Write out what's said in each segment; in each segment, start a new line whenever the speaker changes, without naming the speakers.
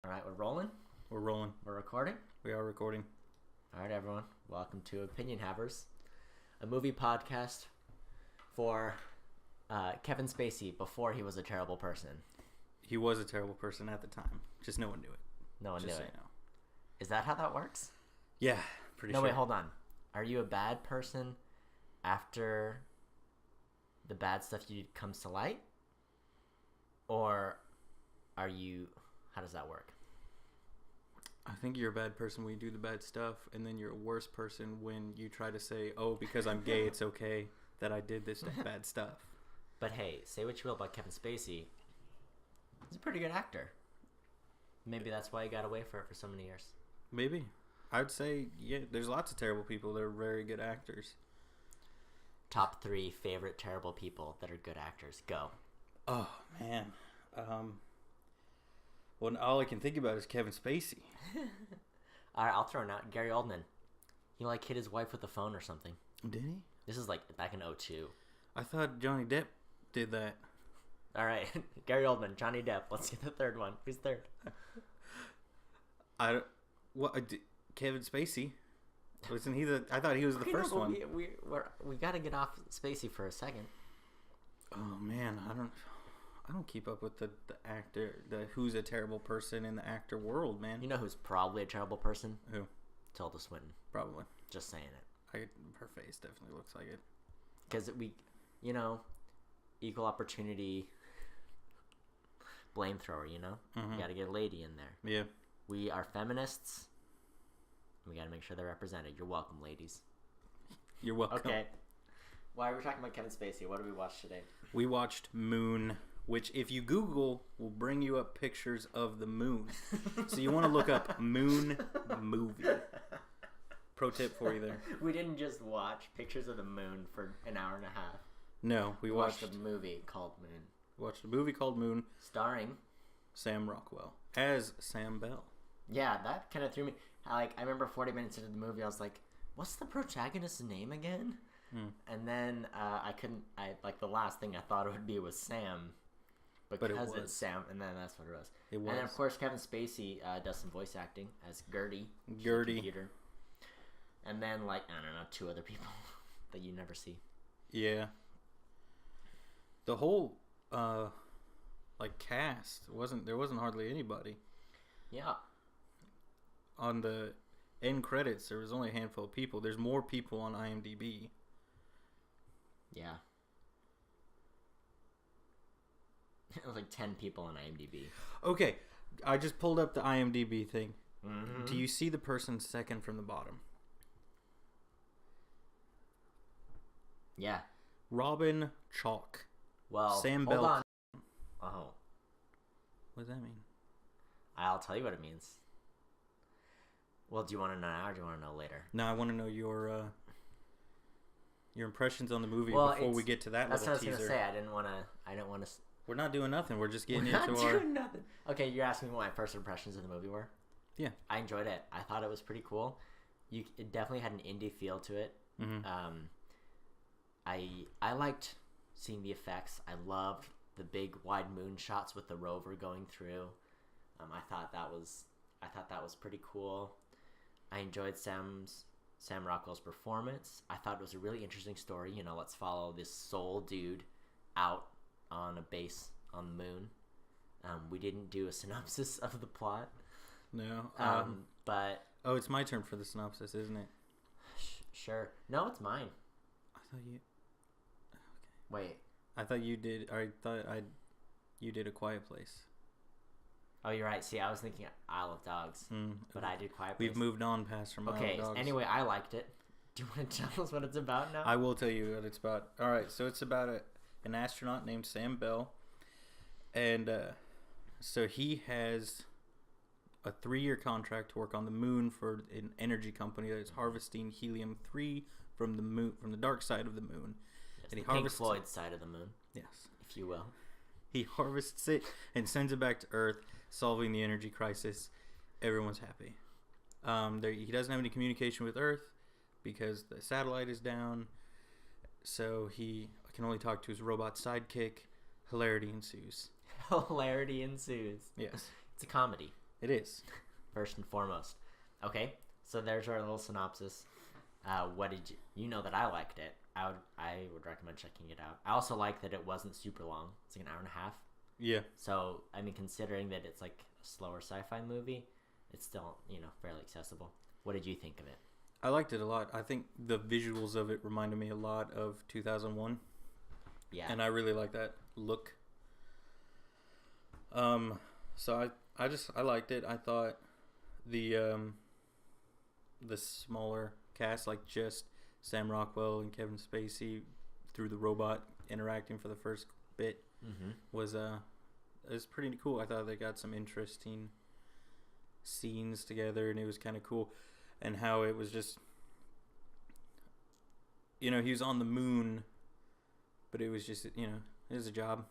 All right, we're rolling.
We're rolling.
We're recording.
We are recording.
All right, everyone. Welcome to Opinion Havers, a movie podcast for Kevin Spacey before he was a terrible person.
He was a terrible person at the time. Just no one knew it.
No one knew
Just
it.
so you know.
Is that how that works?
Yeah, pretty
No,
sure.
wait, hold on. Are you a bad person after the bad stuff you did comes to light? Or are you... How does that work?
I think you're a bad person when you do the bad stuff, and then you're a worse person when you try to say, oh, because I'm gay, it's okay that I did this bad stuff.
But hey, say what you will about Kevin Spacey. He's a pretty good actor. Maybe that's why he got away for so many years.
Maybe. I would say, yeah, there's lots of terrible people that are very good actors.
Top 3 favorite terrible people that are good actors. Go.
Oh, man. Well, all I can think about is Kevin Spacey.
All right, I'll throw it out. Gary Oldman. He hit his wife with a phone or something.
Did he?
This is back in 2002.
I thought Johnny Depp did that.
All right, Gary Oldman, Johnny Depp. Let's get the third one. Who's third?
Kevin Spacey. Wasn't he I thought he was the first one.
We got to get off Spacey for a second.
Oh man, I don't keep up with the actor, who's a terrible person in the actor world, man.
You know who's probably a terrible person?
Who?
Tilda Swinton.
Probably.
Just saying it.
Her face definitely looks like it.
Because equal opportunity blame thrower,
Mm-hmm.
You got to get a lady in there.
Yeah.
We are feminists. We got to make sure they're represented. You're welcome, ladies.
You're welcome.
Okay. Why are we talking about Kevin Spacey? What did we watch today?
We watched Moon, which if you Google will bring you up pictures of the moon. So you want to look up Moon movie. Pro tip for you there.
We didn't just watch pictures of the moon for an hour and a half.
No, we watched
a movie called Moon.
We watched a movie called Moon,
starring
Sam Rockwell as Sam Bell. Yeah,
that kind of threw me. I remember 40 minutes into the movie, I was like, "What's the protagonist's name again?" And then I couldn't. The last thing I thought it would be was Sam, because it's Sam, and then that's what it was.
It was.
And then of course Kevin Spacey does some voice acting as Gertie.
Gertie.
And then I don't know, 2 other people that you never see.
Yeah. The whole cast there wasn't hardly anybody.
Yeah.
On the end credits, there was only a handful of people. There's more people on IMDb.
Yeah. It was 10 people on IMDb.
Okay, I just pulled up the IMDb thing.
Mm-hmm.
Do you see the person second from the bottom?
Yeah.
Robin Chalk.
Well,
Sam
hold
Bell.
on. Oh.
What does that mean?
I'll tell you what it means. Well, do you want to know now or do you want to know later?
No, I want to know your impressions on the movie before we get to that little teaser.
That's what I was going to say. I didn't want to...
We're not doing nothing. We're just getting
We're
into
not doing nothing. Okay, you're asking me what my first impressions of the movie were?
Yeah.
I enjoyed it. I thought it was pretty cool. It definitely had an indie feel to it.
Mm-hmm.
I liked seeing the effects. I loved the big wide moon shots with the rover going through. I thought that was pretty cool. I enjoyed Sam Rockwell's performance. I thought it was a really interesting story. Let's follow this soul dude out on a base on the moon. We didn't do a synopsis of the plot.
No.
But
oh, it's my turn for the synopsis, isn't it?
Sure. No, it's mine.
I thought you. Okay.
Wait.
I thought you did. You did A Quiet Place.
Oh, you're right. See, I was thinking Isle of Dogs, but I did Quiet Place.
We've moved on past from Isle of Dogs.
Okay. Anyway, I liked it. Do you want to tell us what it's about now?
I will tell you what it's about. All right. So it's about an astronaut named Sam Bell, and so he has a 3-year contract to work on the moon for an energy company that is harvesting helium-3 from the moon, from the dark side of the moon.
Yes,
and
the Pink Floyd side of the moon.
Yes,
if you will.
He harvests it and sends it back to Earth, solving the energy crisis. Everyone's happy. He doesn't have any communication with Earth because the satellite is down. So he can only talk to his robot sidekick. Hilarity ensues.
Hilarity ensues.
Yes.
It's a comedy.
It is.
First and foremost. Okay, so there's our little synopsis. What did you know that I liked it? I would recommend checking it out. I also like that it wasn't super long. It's like an hour and a half.
Yeah.
So, I mean, considering that it's like a slower sci-fi movie, it's still, fairly accessible. What did you think of it?
I liked it a lot. I think the visuals of it reminded me a lot of 2001.
Yeah.
And I really like that look. So I liked it. I thought the smaller cast, like just Sam Rockwell and Kevin Spacey through the robot interacting for the first bit, was pretty cool. I thought they got some interesting scenes together, and it was kind of cool. And how it was just, he was on the moon, but it was just, it was a job.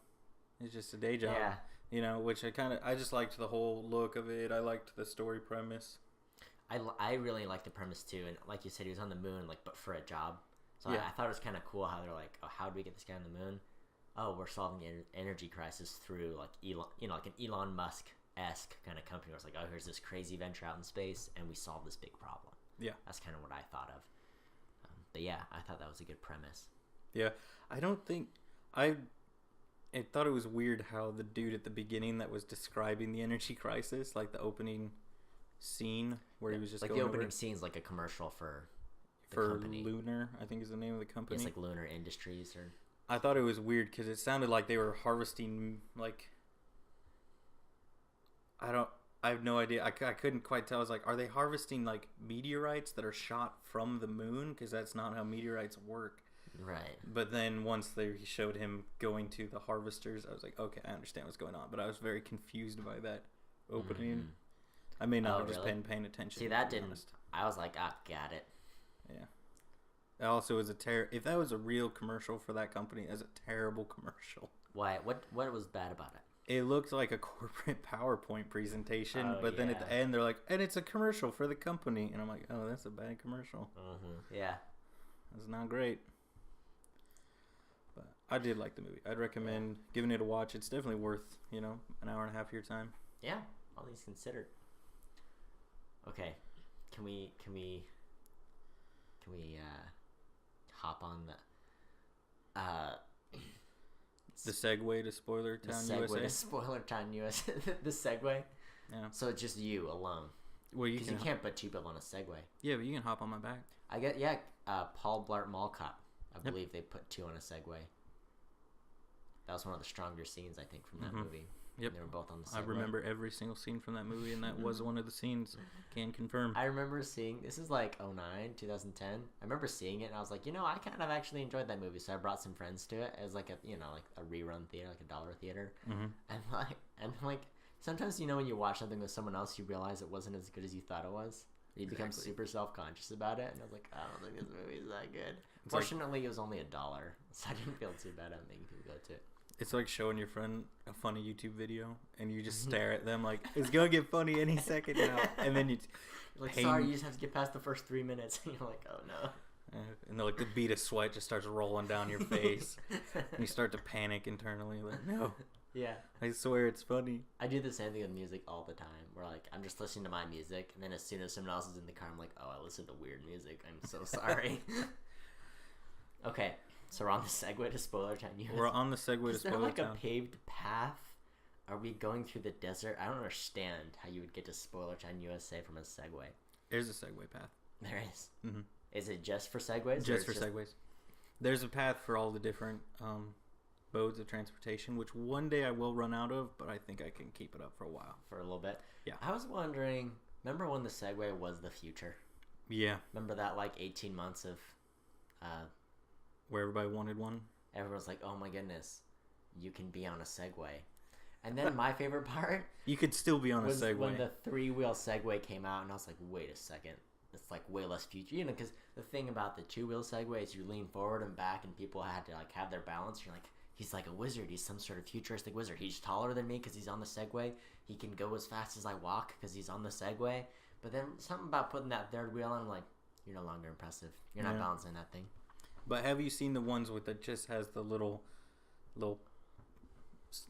It's just a day job.
Yeah.
Which I just liked the whole look of it. I liked the story premise.
I really like the premise too, and like you said, he was on the moon, but for a job. So yeah. I thought it was kind of cool how they're like, oh, how do we get this guy on the moon? Oh, we're solving the energy crisis through like Elon, like an Elon Musk-esque kind of company where it's like, oh, here's this crazy venture out in space, and we solve this big problem.
Yeah,
that's kind of what I thought of. But yeah, I thought that was a good premise.
Yeah, I don't think I thought it was weird how the dude at the beginning that was describing the energy crisis, like the opening scene where he was just
like
going
the opening
over
scene's like a commercial for
company. Lunar, I think is the name of the company.
It's like Lunar Industries or.
I thought it was weird because it sounded like they were harvesting I have no idea. I couldn't quite tell. I was like, are they harvesting like meteorites that are shot from the moon? Because that's not how meteorites work.
Right.
But then once they showed him going to the harvesters, I was like, okay, I understand what's going on. But I was very confused by that opening. Mm-hmm. I may not have just been paying attention.
See, that didn't. Honest. I was like, got it.
Yeah. It also was if that was a real commercial for that company, that's a terrible commercial.
Why? What was bad about it?
It looked like a corporate PowerPoint presentation, but then at the end they're like, and it's a commercial for the company. And I'm like, oh, that's a bad commercial.
Mm-hmm. Yeah.
It's not great. But I did like the movie. I'd recommend giving it a watch. It's definitely worth, an hour and a half of your time.
Yeah, all things considered. Okay. Can we hop on
the segue to Spoiler Town USA?
The segue to Spoiler Town USA. The segue? Yeah. So it's just you alone.
Well, you
can't put two people on a Segway.
Yeah, but you can hop on my back.
I get Paul Blart Mall Cop. I believe they put two on a Segway. That was one of the stronger scenes I think from that movie.
Yep.
They were both on the Segway.
I remember every single scene from that movie, and that was one of the scenes. Can confirm.
I remember seeing this is like 2010. I remember seeing it, and I was like, I kind of actually enjoyed that movie. So I brought some friends to it as like a rerun theater, like a dollar theater. Mm-hmm. And sometimes when you watch something with someone else, you realize it wasn't as good as you thought it was. You become super self-conscious about it, and I was like, I don't think this movie is that good. Fortunately, it was only $1, so I didn't feel too bad at making people go to it.
It's like showing your friend a funny YouTube video, and you just stare at them like, it's going to get funny any second now. And then you're
like, sorry, you just have to get past the first 3 minutes. And you're like, oh, no.
And they're like, the bead of sweat just starts rolling down your face. And you start to panic internally. Like, no.
Yeah.
I swear it's funny.
I do the same thing with music all the time. Where, I'm just listening to my music, and then as soon as someone else is in the car, I'm like, oh, I listen to weird music. I'm so sorry. Okay. So we're on the segue to Spoiler Town USA.
We're on the segue to Spoiler Town.
Is there a paved path? Are we going through the desert? I don't understand how you would get to Spoiler Town USA from a Segway.
There's a Segway path.
There is?
Mm-hmm.
Is it just for Segways?
Just for Segways. There's a path for all the different modes of transportation, which one day I will run out of, but I think I can keep it up for a while.
For a little bit?
Yeah.
I was wondering, remember when the Segway was the future?
Yeah.
Remember that 18 months of...
where everybody wanted one?
Everyone's like, oh my goodness, you can be on a Segway. And then my favorite part...
You could still be on a Segway.
When the 3-wheel Segway came out, and I was like, wait a second. It's way less future. Because the thing about the 2-wheel Segway is you lean forward and back, and people had to have their balance. You're like, he's like a wizard. He's some sort of futuristic wizard. He's taller than me because he's on the Segway. He can go as fast as I walk because he's on the Segway. But then something about putting that third wheel on, I'm like, you're no longer impressive. You're not balancing that thing.
But have you seen the ones that just has the little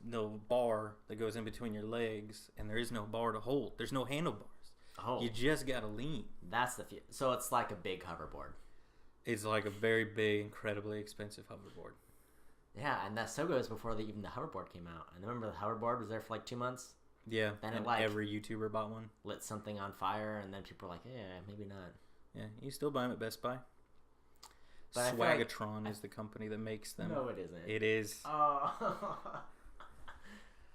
no bar that goes in between your legs, and there is no bar to hold. There's no handlebars.
Oh,
You just gotta lean.
that's the so it's like a big hoverboard.
It's like a very big, incredibly expensive hoverboard.
Yeah, and that so goes before even the hoverboard came out. And remember the hoverboard was there for like 2 months.
Yeah,
Then
and
it like
every YouTuber bought one.
lit something on fire, and then people were like, "Yeah, maybe not."
Yeah, you still buy them at Best Buy.
But I feel like-
Swagatron is the company that makes them.
No, it isn't.
It is.
Oh.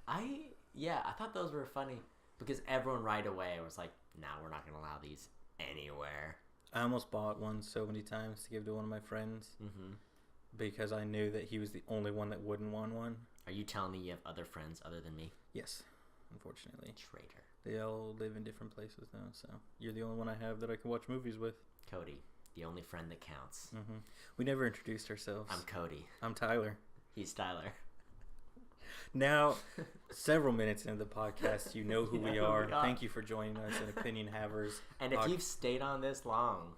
I thought those were funny because everyone right away was like, "Nah, we're not gonna allow these anywhere."
I almost bought one so many times to give to one of my friends because I knew that he was the only one that wouldn't want one.
Are you telling me you have other friends other than me?
Yes, unfortunately.
Traitor.
They all live in different places though, so you're the only one I have that I can watch movies with.
Cody, the only friend that counts.
We never introduced ourselves.
I'm Cody.
I'm Tyler.
He's Tyler.
Now, several minutes into the podcast, you know who we are.
Who we are.
Thank you for joining us at Opinion Havers.
And if you've stayed on this long,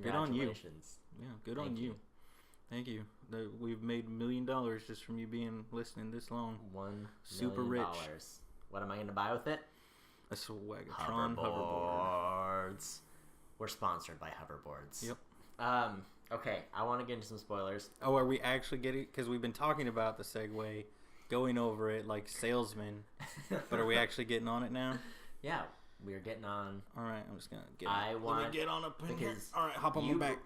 good on you.
congratulations.
Yeah, good on you. Thank you. We've made $1 million just from you listening this long.
$1
Super
million.
rich.
What am I going to buy with it?
A Swagatron hoverboard.
Hoverboards. We're sponsored by hoverboards.
Yep.
Okay, I want to get into some spoilers.
Oh, are we actually getting... Because we've been talking about the segue, going over it like salesmen. But are we actually getting on it now?
Yeah, we're getting on.
All right, I'm just going to get
Let
me get on up in here.
because
All right, hop on my back.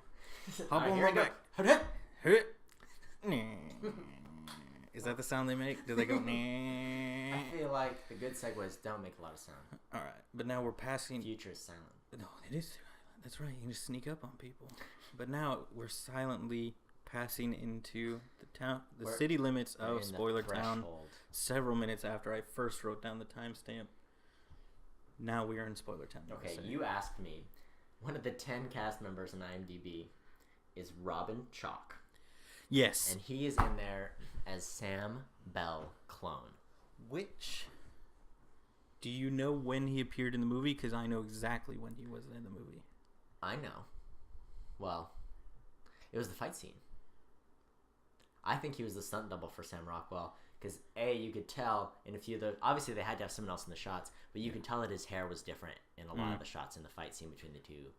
Hop
on
here
my
we go.
back. Is that the sound they make? Do they go...
I feel like the good segues don't make a lot of sound.
All right, but now we're passing...
Future is silent.
No, it is. That's right. You can just sneak up on people. But now we're silently passing into the city limits
We're
of
in the
Spoiler Town.
threshold.
Several minutes after I first wrote down the timestamp. Now we are in Spoiler Town.
Okay, you asked me. One of the 10 cast members in IMDb is Robin Chalk.
Yes.
And he is in there as Sam Bell clone.
Which... Do you know when he appeared in the movie? Because I know exactly when he was in the movie.
I know. Well, it was the fight scene. I think he was the stunt double for Sam Rockwell. Because, A, you could tell in a few of the... Obviously, they had to have someone else in the shots. But you could tell that his hair was different in a lot of the shots in the fight scene between the two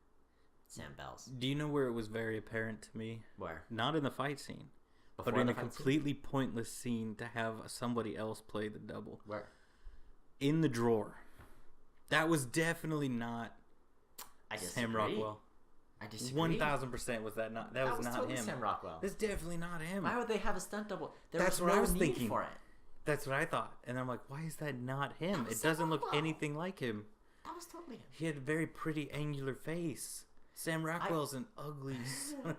Sam Bells.
Do you know where it was very apparent to me?
Where?
Not in the fight scene.
Before
but in
the
a
fight
completely pointless scene to have somebody else play the double.
Where?
In the drawer. That was definitely not
I disagree.
Sam Rockwell.
I disagree.
1000% was that not. That was not
totally
him.
Sam Rockwell.
That's definitely not him.
Why would they have a stunt double?
That's what
no
I was
need
thinking.
for it.
That's what I thought. And I'm like, why is that not him?
That was
It doesn't
Sam
look
Rockwell.
anything like him.
That was totally him.
He had a very pretty angular face. Sam Rockwell's an ugly son.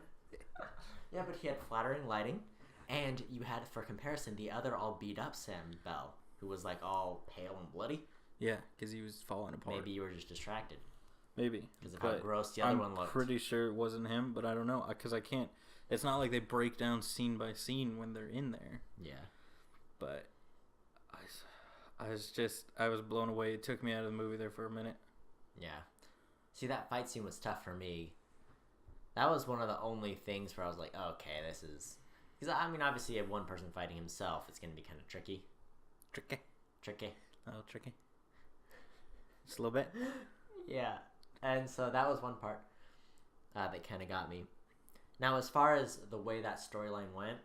Yeah, but he had flattering lighting. And you had, for comparison, the other all beat up Sam Bell, who was like all pale and bloody.
Yeah, because he was falling apart.
Maybe you were just distracted.
Maybe.
Because of how gross the other one looked.
I'm pretty sure it wasn't him, but I don't know. Because I can't... It's not like they break down scene by scene when they're in there.
Yeah.
But I was blown away. It took me out of the movie there for a minute.
Yeah. See, that fight scene was tough for me. That was one of the only things where I was like, oh, okay, this is... Because, I mean, obviously, if one person fighting himself, it's going to be kind of tricky.
Tricky. A little tricky. Just a little bit.
Yeah. And so that was one part that kind of got me. Now, as far as the way that storyline went,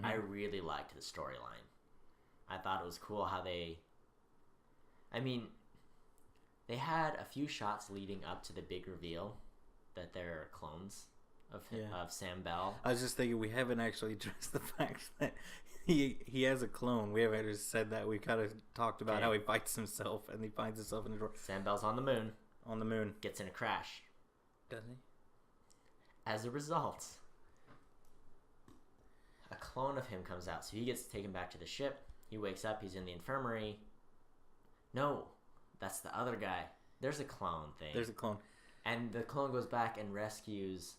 I really liked the storyline. I thought it was cool how they... I mean, they had a few shots leading up to the big reveal that they're clones of Sam Bell.
I was just thinking, we haven't actually addressed the fact that he has a clone. We haven't just said that. We kind of talked about how he fights himself and he finds himself in the drawer.
Sam Bell's on the moon.
On the moon.
Gets in a crash.
Does he?
As a result, a clone of him comes out. So he gets taken back to the ship. He wakes up. He's in the infirmary. No, that's the other guy. There's a clone thing.
There's a clone.
And the clone goes back and rescues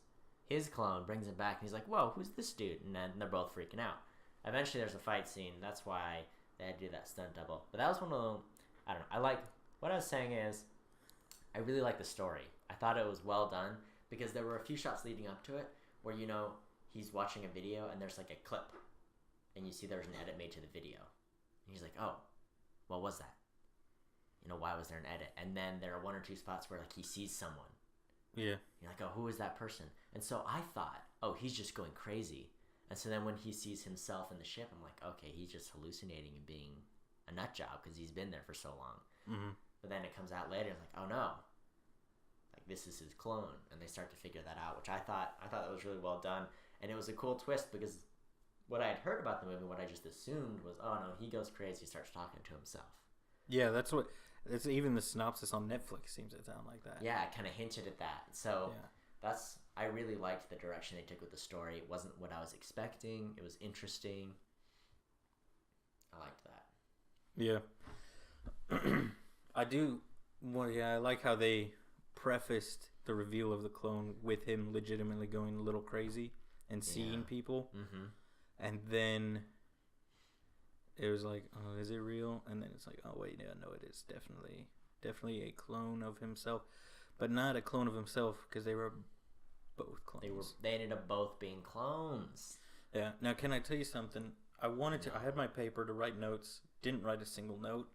his clone, brings him back, and he's like, whoa, who's this dude? And then they're both freaking out. Eventually there's a fight scene. That's why they had to do that stunt double. But that was one of the... I don't know. What I was saying is, I really like the story. I thought it was well done because there were a few shots leading up to it where, he's watching a video and there's like a clip and you see there's an edit made to the video. And he's like, oh, what was that? Why was there an edit? And then there are one or two spots where, like, he sees someone.
Yeah.
You're like, oh, who is that person? And so I thought, oh, he's just going crazy. And so then when he sees himself in the ship, I'm like, okay, he's just hallucinating and being a nut job because he's been there for so long.
Mm-hmm.
But then it comes out later, it's like, oh no, like this is his clone, and they start to figure that out, which I thought that was really well done, and it was a cool twist because what I had heard about the movie, what I just assumed was, oh no, he goes crazy, he starts talking to himself.
Yeah, that's even the synopsis on Netflix seems to sound like that.
Yeah, it kind of hinted at that. So I really liked the direction they took with the story. It wasn't what I was expecting. It was interesting. I liked that.
Yeah. I do. Well, yeah, I like how they prefaced the reveal of the clone with him legitimately going a little crazy and seeing people.
Mm-hmm.
And then it was like, oh, is it real? And then it's like, oh, wait, yeah, no, it is definitely a clone of himself. But not a clone of himself because they were both clones.
They ended up both being clones.
Yeah. Now, can I tell you something? I had my paper to write notes. Didn't write a single note.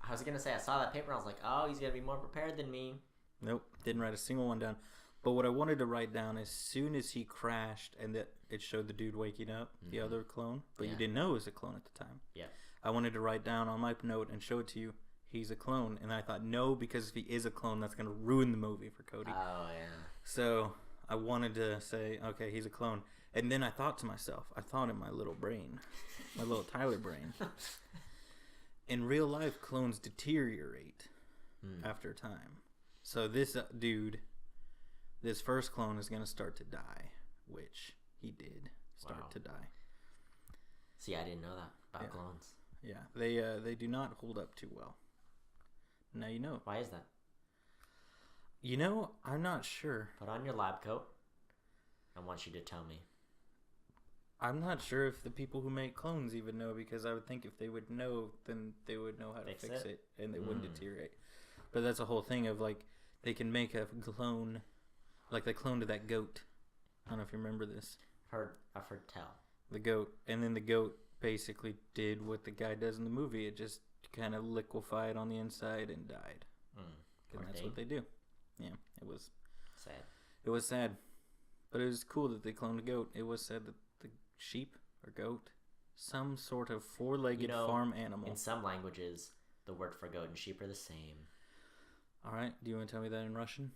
I was going to say, I saw that paper and I was like, oh, he's going to be more prepared than me.
Nope. Didn't write a single one down. But what I wanted to write down, as soon as he crashed and that it showed the dude waking up, the other clone, but you didn't know it was a clone at the time.
Yeah.
I wanted to write down on my note and show it to you, he's a clone. And I thought, no, because if he is a clone, that's going to ruin the movie for Cody.
Oh, yeah.
So I wanted to say, okay, he's a clone. And then I thought to myself, I thought in my little brain, my little Tyler brain, in real life, clones deteriorate after time. So this dude, this first clone is going to start to die, which he did start to die.
See, I didn't know that about clones.
Yeah, they do not hold up too well. Now you know.
Why is that?
You know, I'm not sure.
Put on your lab coat. I want you to tell me.
I'm not sure if the people who make clones even know, because I would think if they would know, then they would know how to fix it and they wouldn't deteriorate. But that's a whole thing of, like, they can make a clone, like they cloned that goat. I don't know if you remember this.
I've heard tell.
The goat. And then the goat basically did what the guy does in the movie. It just kind of liquefied on the inside and died. And that's what they do. Yeah, it was
sad.
It was sad. But it was cool that they cloned a goat. It was said that the sheep or goat, some sort of four-legged farm animal.
In some languages, the word for goat and sheep are the same.
All right. Do you want to tell me that in Russian?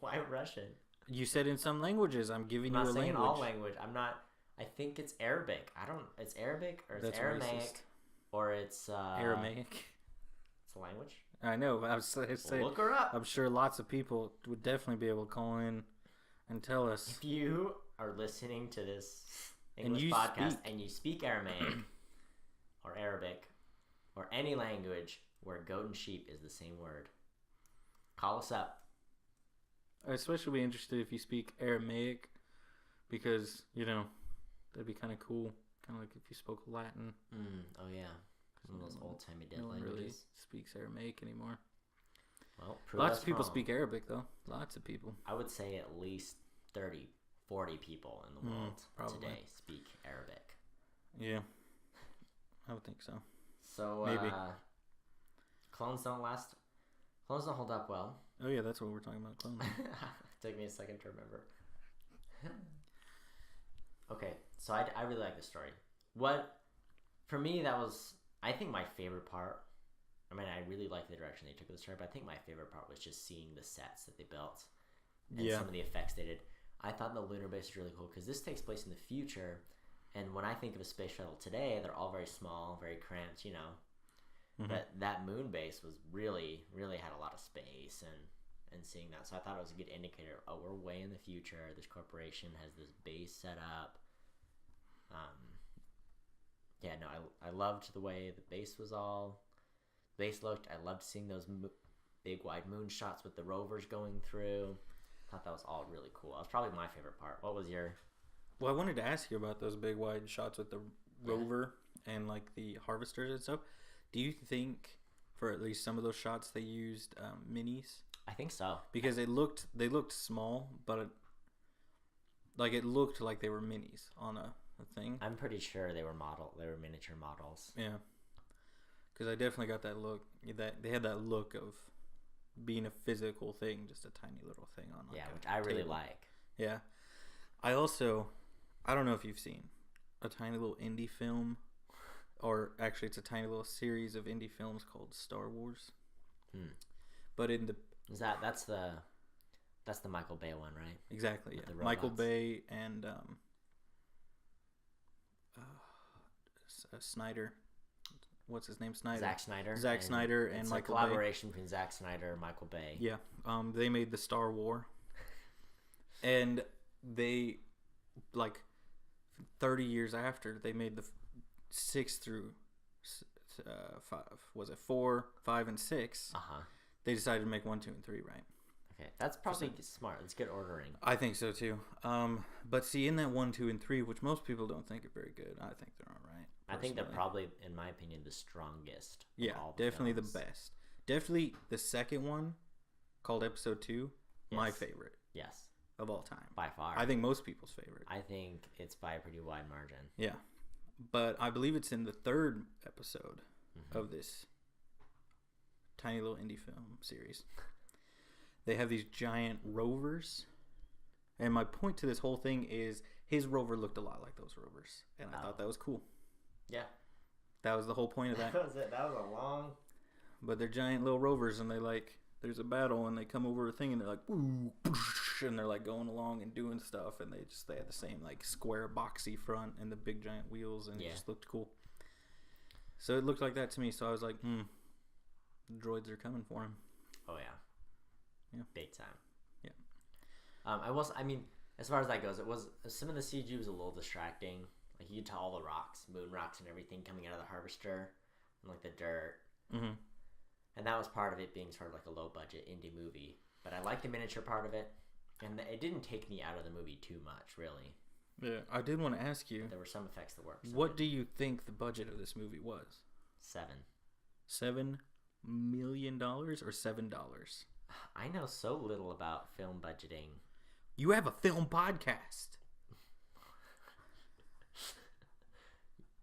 Why Russian?
You said in some languages. I'm giving you a language. I'm not saying
all language. I'm not. I think it's Arabic. It's Arabic or it's Aramaic
racist.
Or it's
Aramaic.
It's a language.
I know. I was saying.
Look her up.
I'm sure lots of people would definitely be able to call in and tell us.
If you are listening to this English podcast and you speak Aramaic or Arabic or any language where goat and sheep is the same word, call us up.
I'd especially be interested if you speak Aramaic, because, that'd be kind of cool. Kind of like if you spoke Latin.
Oh, yeah. One of those old-timey dead
languages. No one really speaks Aramaic anymore.
Well,
lots of people speak Arabic, though. Lots of people.
I would say at least 30, 40 people in the world today speak Arabic.
Yeah. I would think so.
So,
maybe.
Clones don't hold up well.
Oh, yeah, that's what we're talking about, clones.
Took me a second to remember. Okay, so I really like this story. For me, that was, I think, my favorite part. I mean, I really like the direction they took with the story, but I think my favorite part was just seeing the sets that they built and some of the effects they did. I thought the lunar base was really cool because this takes place in the future, and when I think of a space shuttle today, they're all very small, very cramped, But that moon base was really, really had a lot of space and seeing that. So I thought it was a good indicator. Oh, we're way in the future. This corporation has this base set up. I loved the way the base looked. I loved seeing those big wide moon shots with the rovers going through. I thought that was all really cool. That was probably my favorite part. What was your...
Well, I wanted to ask you about those big wide shots with the rover and like the harvesters and stuff. Do you think for at least some of those shots they used minis?
I think so.
Because they looked small, but it looked like they were minis on a a thing.
I'm pretty sure they were miniature models.
Yeah, because I definitely got that look. That they had that look of being a physical thing, just a tiny little thing on. Like,
which I really
table.
like.
Yeah, I don't know if you've seen a tiny little indie film, or actually, it's a tiny little series of indie films called Star Wars. But in the
that's the Michael Bay one, right?
Exactly. Yeah, Michael Bay and Snyder. What's his name? Snyder.
Zack Snyder.
Snyder and Michael Bay.
It's a collaboration between Zack Snyder and Michael Bay.
Yeah. They made the Star War. And they, 30 years after, they made the 6 through 5. Was it 4, 5, and 6? They decided to make 1, 2, and 3, right?
Okay, that's probably smart. It's good ordering.
I think so too. But see, in that 1, 2, and 3, which most people don't think are very good, I think they're all right.
I think they're probably, in my opinion, the strongest.
Yeah, definitely the best. Definitely the second one, called Episode 2, my favorite.
Yes.
Of all time.
By far.
I think most people's favorite.
I think it's by a pretty wide margin.
Yeah. But I believe it's in the 3rd episode of this tiny little indie film series. They have these giant rovers. And my point to this whole thing is his rover looked a lot like those rovers. And I thought that was cool.
Yeah.
That was the whole point of that.
That was it. That was a long...
But they're giant little rovers, and they there's a battle, and they come over a thing, and they're like, ooh, and they're going along and doing stuff, and they had the same square boxy front and the big giant wheels, and it just looked cool. So it looked like that to me. So I was like, the droids are coming for him.
Oh yeah. Big time.
Yeah.
I mean, as far as that goes, some of the CG was a little distracting. You could tell all the rocks, moon rocks, and everything coming out of the harvester, and the dirt.
Mm-hmm.
And that was part of it being sort of a low budget indie movie. But I like the miniature part of it. And it didn't take me out of the movie too much, really.
Yeah, I did want to ask you.
There were some effects that worked.
What do you think the budget of this movie was? $7 million or $7?
I know so little about film budgeting.
You have a film podcast.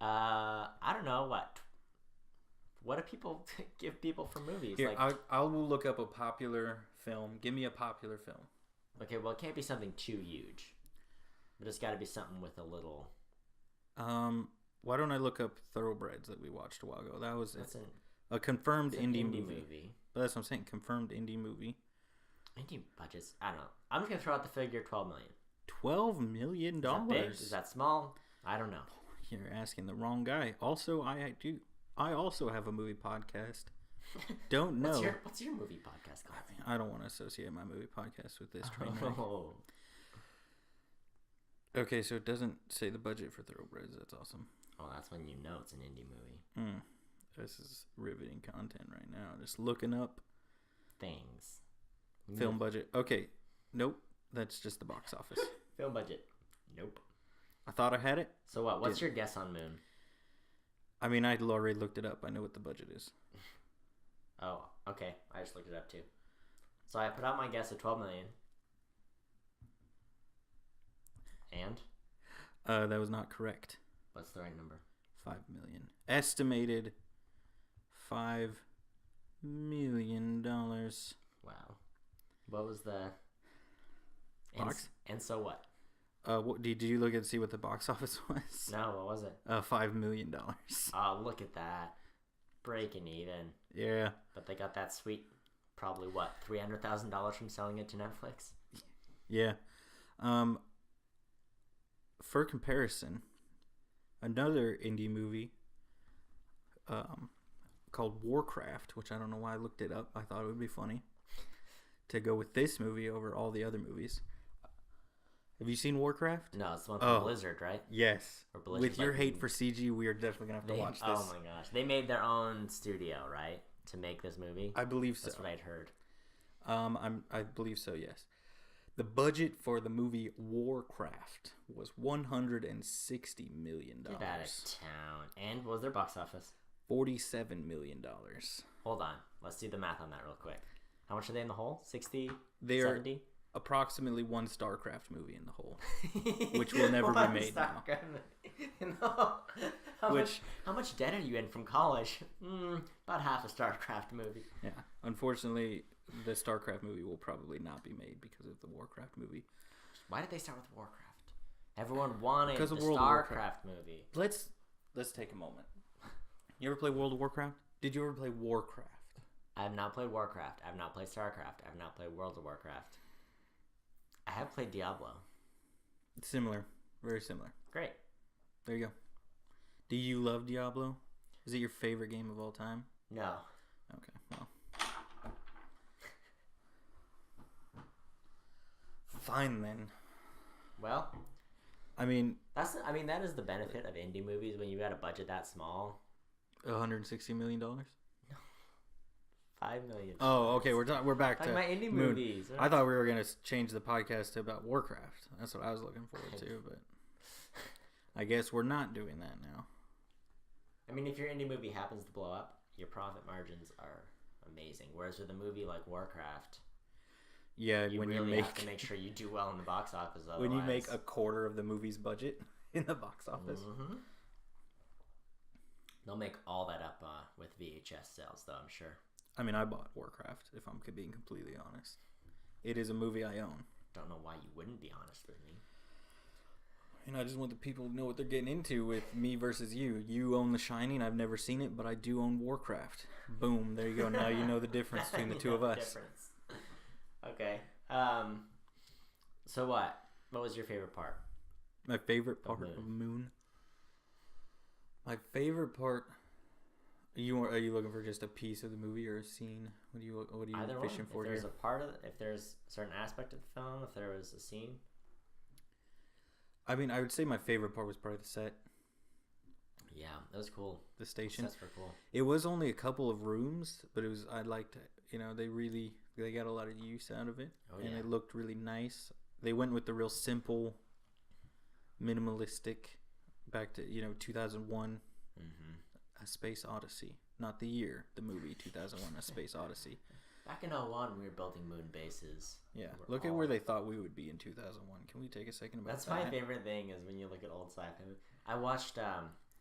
I don't know what do people give people for movies?
Here, I will look up a popular film. Give me a popular film.
Okay, well, it can't be something too huge. But it's got to be something with a little...
Why don't I look up Thoroughbreds that we watched a while ago? That was a confirmed indie movie. But that's what I'm saying, confirmed indie movie.
Indie budgets, I don't know. I'm just going to throw out the figure $12 million.
$12 million?
Is that big? Is that small? I don't know.
You're asking the wrong guy. Also, I also have a movie podcast. Don't know.
What's your movie podcast called?
I don't want to associate my movie podcast with this train wreck.
Oh.
Okay, so it doesn't say the budget for Thoroughbreds. That's awesome.
Oh, that's when you know it's an indie movie.
This is riveting content right now. Just looking up
things.
Film budget. Okay. Nope. That's just the box office.
Film budget. Nope.
I thought I had it.
So what? What's your guess on Moon?
I mean, I already looked it up. I know what the budget is.
Oh, okay. I just looked it up too. So I put out my guess of $12 million. And?
That was not correct.
What's the right number?
$5 million. Estimated $5 million.
Wow. What was the
box?
And so what?
Did you look and see what the box office was?
No, what was it?
$5 million.
Oh, look at that. Breaking even.
Yeah.
But they got that sweet, probably what, $300,000 from selling it to Netflix?
Yeah. For comparison, another indie movie called Warcraft, which I don't know why I looked it up. I thought it would be funny to go with this movie over all the other movies. Have you seen Warcraft?
No, it's the one from Blizzard, right?
Yes. With your hate for CG, we are definitely going to have to watch this.
Oh my gosh. They made their own studio, right? To make this movie?
I believe so.
That's what I'd heard.
I believe so, yes. The budget for the movie Warcraft was $160 million.
Get out of town. And what was their box office?
$47 million.
Hold on. Let's do the math on that real quick. How much are they in the hole? 60?
They're
70?
approximately one StarCraft movie in the whole, which will never be made now.
No. How much debt are you in from college? About half a StarCraft movie.
Yeah. Unfortunately, the StarCraft movie will probably not be made because of the Warcraft movie.
Why did they start with Warcraft? Everyone wanted the
World
StarCraft movie.
Let's take a moment. You ever play World of Warcraft? Did you ever play Warcraft?
I have not played Warcraft. I have not played StarCraft. I have not played World of Warcraft. I have played Diablo.
Similar. Very similar.
Great.
There you go. Do you love Diablo? Is it your favorite game of all time?
No.
Okay, well. Fine then.
Well,
I mean,
that is the benefit of indie movies when you got a budget that small.
$160 million?
No. $5 million.
Oh, okay. We're back to
my indie
Moon.
movies.
I thought we were gonna change the podcast to about Warcraft. That's what I was looking forward to, but I guess we're not doing that now.
I mean, if your indie movie happens to blow up, your profit margins are amazing. Whereas with a movie like Warcraft,
yeah,
you really have to make sure you do well in the box office. Otherwise.
When you make a quarter of the movie's budget in the box office,
they'll make all that up with VHS sales, though. I'm sure.
I mean, I bought Warcraft. If I'm being completely honest, it is a movie I own.
Don't know why you wouldn't be honest with me.
And I just want the people to know what they're getting into with me versus you. You own The Shining. I've never seen it, but I do own Warcraft. Boom. There you go. Now you know the difference between the two of us.
Okay. So what? What was your favorite part?
My favorite part of Moon? My favorite part... Are you looking for just a piece of the movie or a scene? What are you fishing for here?
If there's a part of it, if there's a certain aspect of the film, if there was a scene.
I mean, I would say my favorite part was probably the set.
Yeah, that was cool.
The station.
The sets were cool.
It was only a couple of rooms, but I liked it. You know, they got a lot of use out of it. Oh, yeah. And it looked really nice. They went with the real simple, minimalistic, back to, 2001, A Space Odyssey. Not the year, the movie 2001, A Space Odyssey.
Back in 2001, we were building moon bases.
Yeah, look at where they thought we would be in 2001. Can we take a second about that?
That's my favorite thing is when you look at old sci-fi. I watched,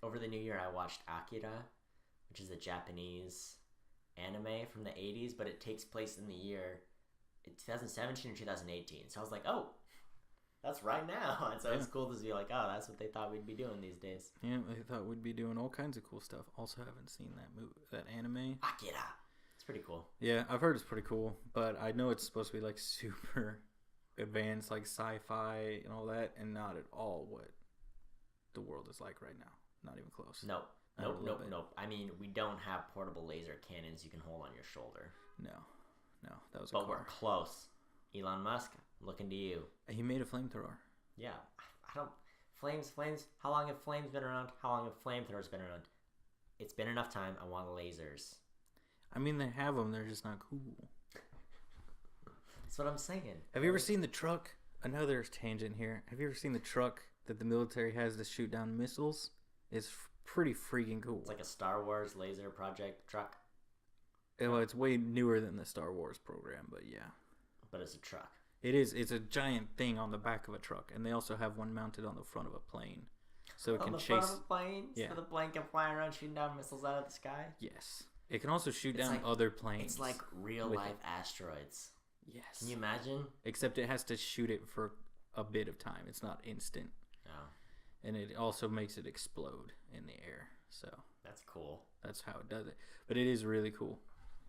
over the New Year, I watched Akira, which is a Japanese anime from the 80s, but it takes place in the year 2017 or 2018. So I was like, oh, that's right now. And so it's cool to be like, oh, that's what they thought we'd be doing these days.
Yeah, they thought we'd be doing all kinds of cool stuff. Also haven't seen that anime.
Akira. It's pretty cool.
Yeah, I've heard it's pretty cool, but I know it's supposed to be like super advanced, like sci-fi and all that, and not at all what the world is like right now. Not even close.
Nope. I mean, we don't have portable laser cannons you can hold on your shoulder.
No, that was.
But we're close. Elon Musk, looking to you.
He made a flamethrower.
Yeah, I don't. Flames. How long have flames been around? How long have flamethrowers been around? It's been enough time. I want lasers.
I mean, they have them. They're just not cool.
That's what I'm saying.
Have you ever seen the truck? Another tangent here. Have you ever seen the truck that the military has to shoot down missiles? It's pretty freaking cool.
It's like a Star Wars laser project truck.
Well, it's way newer than the Star Wars program, but yeah.
But it's a truck.
It is. It's a giant thing on the back of a truck, and they also have one mounted on the front of a plane, so it can chase.
On the front of a plane,
yeah.
So the plane can fly around shooting down missiles out of the sky.
Yes, it can also shoot down other planes.
It's like real life asteroids.
Yes.
Can you imagine?
Except it has to shoot it for a bit of time. It's not instant.
Oh.
And it also makes it explode in the air. So
that's cool.
That's how it does it. But it is really cool.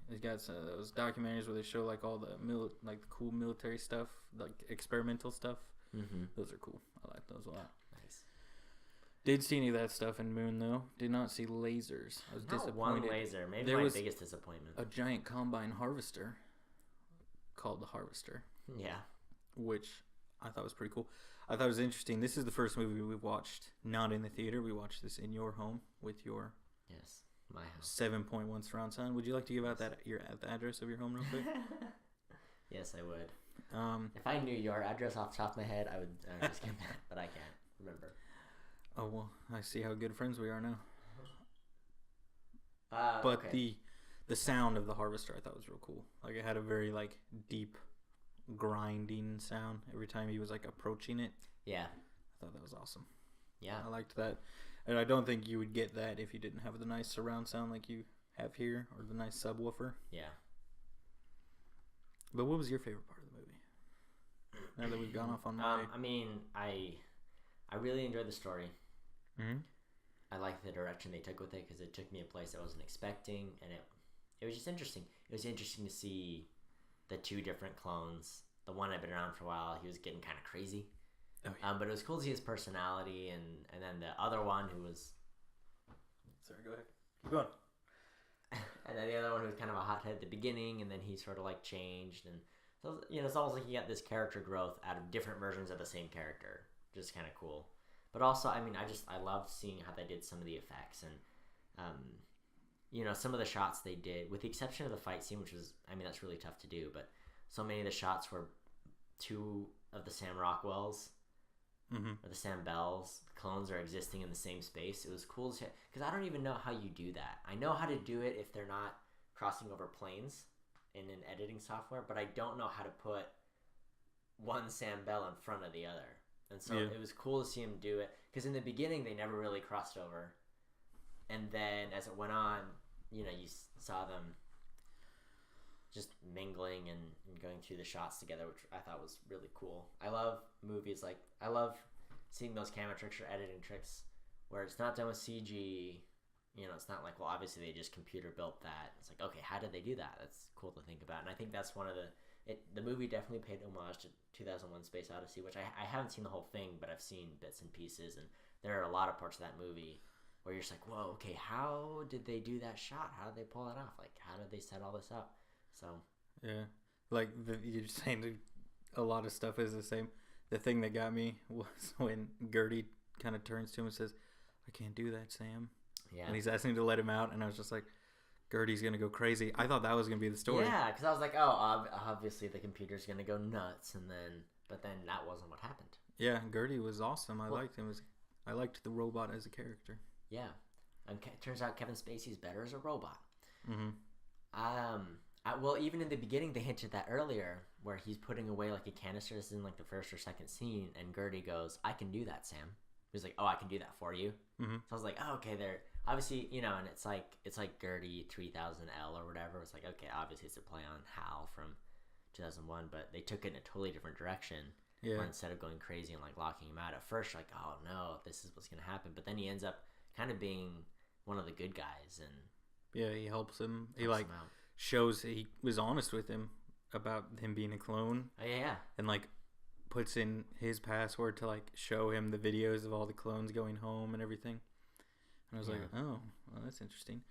It's got some of those documentaries where they show like all the the cool military stuff, like experimental stuff. Mm-hmm. Those are cool. I like those a lot. Nice. Did see any of that stuff in Moon though. Did not see lasers. I was disappointed.
One laser. Maybe there was biggest disappointment.
A giant combine harvester called the Harvester.
Yeah.
Which I thought was pretty cool. I thought it was interesting. This is the first movie we've watched not in the theater. We watched this in your home with your
my house
7.1 surround sound. Would you like to give out the address of your home real quick?
Yes, I would. If I knew your address off the top of my head, I would just get that, but I can't remember.
Oh well, I see how good friends we are now. But
okay.
the sound of the Harvester I thought was real cool. Like it had a very deep grinding sound every time he was like approaching it.
Yeah.
I thought that was awesome.
Yeah.
I liked that. And I don't think you would get that if you didn't have the nice surround sound like you have here, or the nice subwoofer.
Yeah.
But what was your favorite part of the movie? Now that we've gone off on my...
I mean, I really enjoyed the story.
Mm-hmm.
I liked the direction they took with it, because it took me a place I wasn't expecting, and it was just interesting. It was interesting to see the two different clones. The one had been around for a while, he was getting kind of crazy. Oh, yeah. But it was cool to see his personality, and then the other one who was...
Sorry, go ahead. Keep going.
And then the other one who was kind of a hothead at the beginning, and then he sort of like changed, and so, it's almost like you got this character growth out of different versions of the same character. Just kind of cool. But also, I mean, I loved seeing how they did some of the effects, and some of the shots they did, with the exception of the fight scene, which was, I mean, that's really tough to do, but so many of the shots were two of the Sam Rockwells, or the Sam Bells clones are existing in the same space. It was cool to, because I don't even know how you do that. I know how to do it if they're not crossing over planes in an editing software, but I don't know how to put one Sam Bell in front of the other. And so it was cool to see him do it, because in the beginning they never really crossed over, and then as it went on, you saw them just mingling and going through the shots together, which I thought was really cool. I love movies I love seeing those camera tricks or editing tricks where it's not done with CG. It's not like, well, obviously they just computer built that. It's like, okay, how did they do that? That's cool to think about. And I think that's one of the movie definitely paid homage to 2001 Space Odyssey, which I haven't seen the whole thing, but I've seen bits and pieces, and there are a lot of parts of that movie where you're just like, whoa, okay, how did they do that shot? How did they pull it off? Like, how did they set all this up? So
yeah, like you're saying, a lot of stuff is the same. The thing that got me was when Gertie kind of turns to him and says, "I can't do that, Sam." Yeah, and he's asking to let him out, and I was just like, Gertie's gonna go crazy. I thought that was gonna be the story.
Yeah, because I was like, oh, obviously the computer's gonna go nuts, but then that wasn't what happened.
Yeah, Gertie was awesome. I liked him. I liked the robot as a character.
Yeah, and turns out Kevin Spacey's better as a robot. Well, even in the beginning, they hinted that earlier, where he's putting away like a canister. This is in like the first or second scene, and Gertie goes, "I can do that, Sam." He's like, "Oh, I can do that for you." So I was like, "Oh, okay." They're obviously, and it's like Gertie 3000L or whatever. It's like, okay, obviously it's a play on Hal from 2001, but they took it in a totally different direction. Yeah. Where instead of going crazy and like locking him out at first, you're like, oh no, this is what's gonna happen. But then he ends up kind of being one of the good guys, and
yeah, he helps him. He like him shows he was honest with him about him being a clone.
Oh yeah.
And like puts in his password to like show him the videos of all the clones going home and everything. And I was like, oh, well, that's interesting.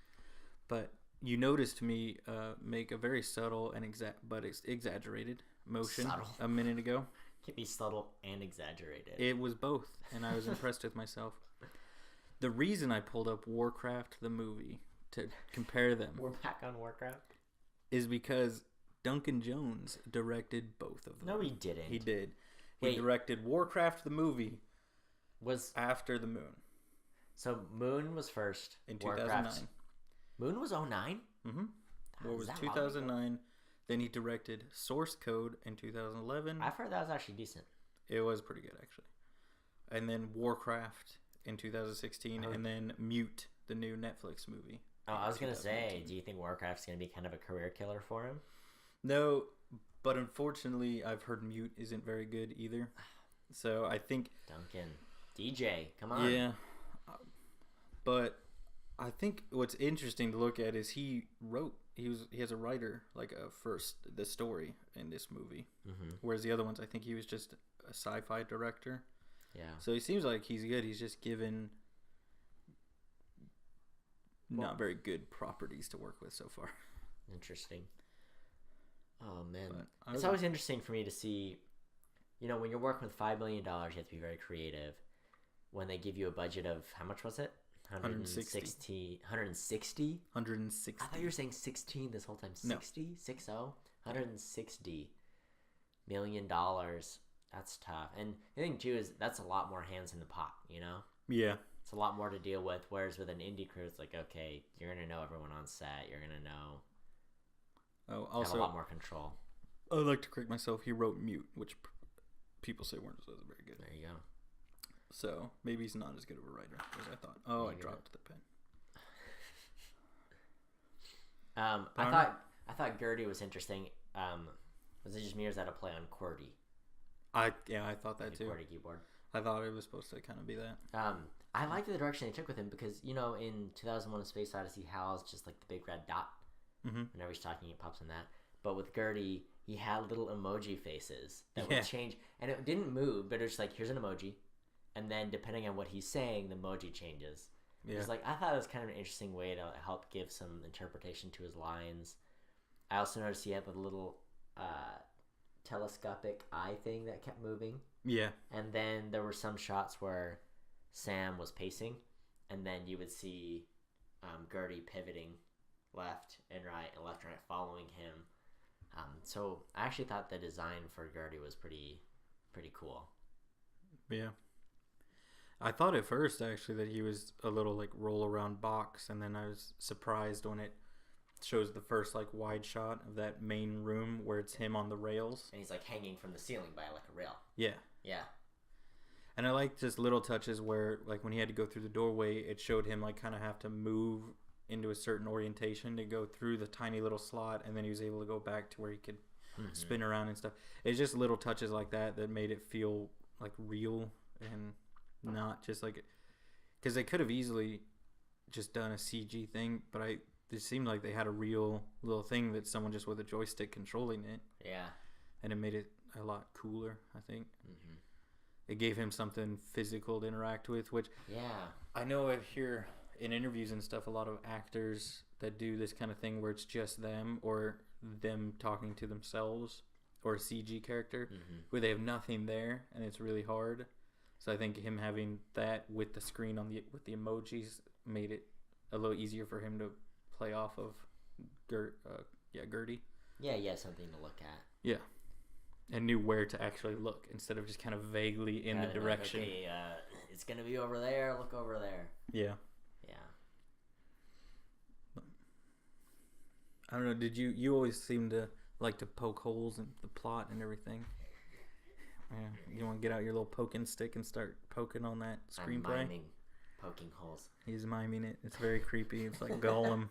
But you noticed me make a very subtle and exaggerated motion a minute ago.
Can be subtle and exaggerated.
It was both, and I was impressed with myself. The reason I pulled up Warcraft the movie to compare them.
We're back on Warcraft.
Is because Duncan Jones directed both of them.
No, he didn't.
He did. He directed Warcraft the movie.
Was
after the Moon.
So Moon was first
in 2009.
Moon was 2009?
Mm-hmm. What was 2009? Then he directed Source Code in 2011.
I've heard that was actually decent.
It was pretty good, actually. And then Warcraft in 2016, and then Mute, the new Netflix movie.
Oh, I was going to say, do you think Warcraft's going to be kind of a career killer for him?
No, but unfortunately, I've heard Mute isn't very good either. So I think...
Duncan. DJ, come on.
Yeah. But I think what's interesting to look at is he has a writer, like the story in this movie. Mm-hmm. Whereas the other ones, I think he was just a sci-fi director. Yeah. So he seems like he's good. He's just given not very good properties to work with so far.
Interesting. Oh, man. It's always interesting for me to see, when you're working with $5 million, you have to be very creative. When they give you a budget of, how much was it? 160? 160? I thought you were saying 16 this whole time. 60? No. 60? $160 million. That's tough. And the thing, too, is that's a lot more hands in the pot,
Yeah.
It's a lot more to deal with, whereas with an indie crew, it's like, okay, you're going to know everyone on set. You're going to know...
Oh, also...
have a lot more control.
I'd like to correct myself. He wrote Mute, which people say wasn't very good.
There you go.
So maybe he's not as good of a writer as I thought. Oh,
Maybe
I dropped the pen.
I thought Gertie was interesting. Was it just me or is that a play on QWERTY?
I thought that too.
QWERTY keyboard.
I thought it was supposed to kind of be that.
I liked the direction they took with him because, you know, in 2001: A Space Odyssey, Hal's just like the big red dot.
Mm-hmm.
Whenever he's talking, it pops in that. But with Gertie, he had little emoji faces that would change, and it didn't move, but it was just like, here's an emoji, and then depending on what he's saying, the emoji changes. Yeah. It's like, I thought it was kind of an interesting way to help give some interpretation to his lines. I also noticed he had the little telescopic eye thing that kept moving.
Yeah.
And then there were some shots where Sam was pacing, and then you would see Gertie pivoting left and right and left and right following him. So I actually thought the design for Gertie was pretty cool.
Yeah. I thought at first actually that he was a little like roll around box, and then I was surprised when it shows the first like wide shot of that main room where it's him on the rails.
And he's like hanging from the ceiling by like a rail.
Yeah.
Yeah.
And I like just little touches where like when he had to go through the doorway, it showed him like kind of have to move into a certain orientation to go through the tiny little slot, and then he was able to go back to where he could spin around and stuff. It's just little touches like that made it feel like real and not just like, because they could have easily just done a CG thing, but it seemed like they had a real little thing that someone just with a joystick controlling it.
Yeah.
And it made it a lot cooler, I think. Mm-hmm. It gave him something physical to interact with, which I know I hear in interviews and stuff a lot of actors that do this kind of thing where it's just them or them talking to themselves or a CG character where they have nothing there and it's really hard. So I think him having that with the screen with the emojis made it a little easier for him to play off of Gertie.
Yeah, something to look at.
Yeah. And knew where to actually look instead of just kind of vaguely in the direction.
Like, okay, it's going to be over there. Look over there.
Yeah. I don't know. Did you always seem to like to poke holes in the plot and everything? Yeah. You want to get out your little poking stick and start poking on that screenplay?
I'm miming poking holes.
He's miming it. It's very creepy. It's like Gollum.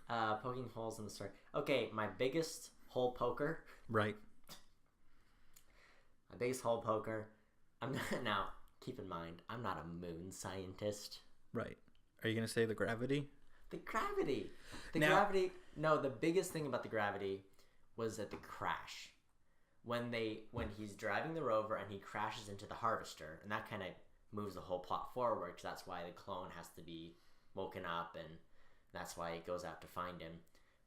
Poking holes in the story. Okay, my biggest hole poker.
Right.
My biggest hole poker. Now, keep in mind, I'm not a moon scientist.
Right. Are you going to say the gravity?
The gravity. Gravity. No, the biggest thing about the gravity was that the crash. When he's driving the rover and he crashes into the harvester, and that kind of moves the whole plot forward because that's why the clone has to be woken up, and that's why he goes out to find him.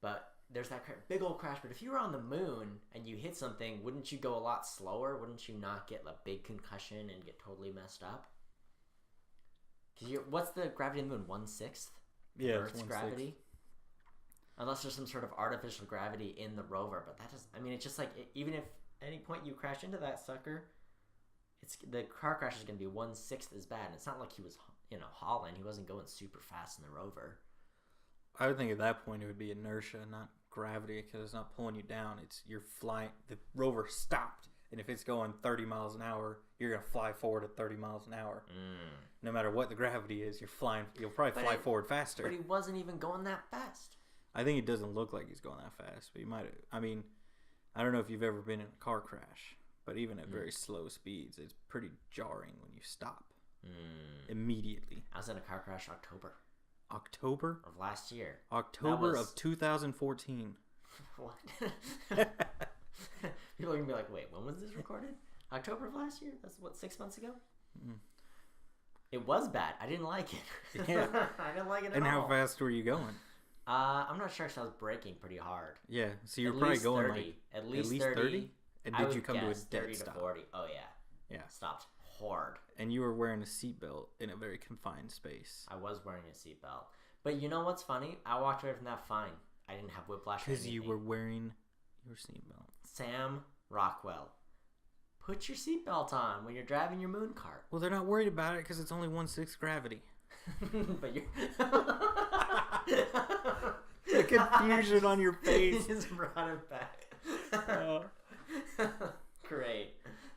But there's that big old crash. But if you were on the moon and you hit something, wouldn't you go a lot slower? Wouldn't you not get a big concussion and get totally messed up? Because what's the gravity of the moon? 1/6?
Yeah,
Earth's gravity. Unless there's some sort of artificial gravity in the rover, but that doesn't. I mean, it's just like even if at any point you crash into that sucker, the car crash is going to be 1/6 as bad. And it's not like he was, hauling. He wasn't going super fast in the rover.
I would think at that point it would be inertia, not gravity, because it's not pulling you down. You're flying. The rover stopped, and if it's going 30 miles an hour, you're gonna fly forward at 30 miles an hour. No matter what the gravity is, you're flying. You'll probably fly forward faster.
But he wasn't even going that fast.
I think it doesn't look like he's going that fast, but he might have. I mean, I don't know if you've ever been in a car crash, but even at very slow speeds, it's pretty jarring when you stop immediately.
I was in a car crash October of last year.
October of 2014.
What? People are gonna be like, "Wait, when was this recorded? October of last year? That's what, 6 months ago?" It was bad. I didn't like it.
Yeah,
I didn't like it at all.
And how fast were you going?
I'm not sure because I was braking pretty hard.
Yeah, so you're probably going
30.
like
at least 30.
And did you come to a dead
30
stop?
to 40. Oh yeah.
Yeah.
Stopped hard.
And you were wearing a seatbelt in a very confined space.
I was wearing a seatbelt. But you know what's funny? I walked away from that fine. I didn't have whiplash or anything.
Because you were wearing your seatbelt.
Sam Rockwell, put your seatbelt on when you're driving your moon cart.
Well, they're not worried about it because it's only 1/6 gravity.
But you're...
The confusion on your face.
He just brought it back. Great.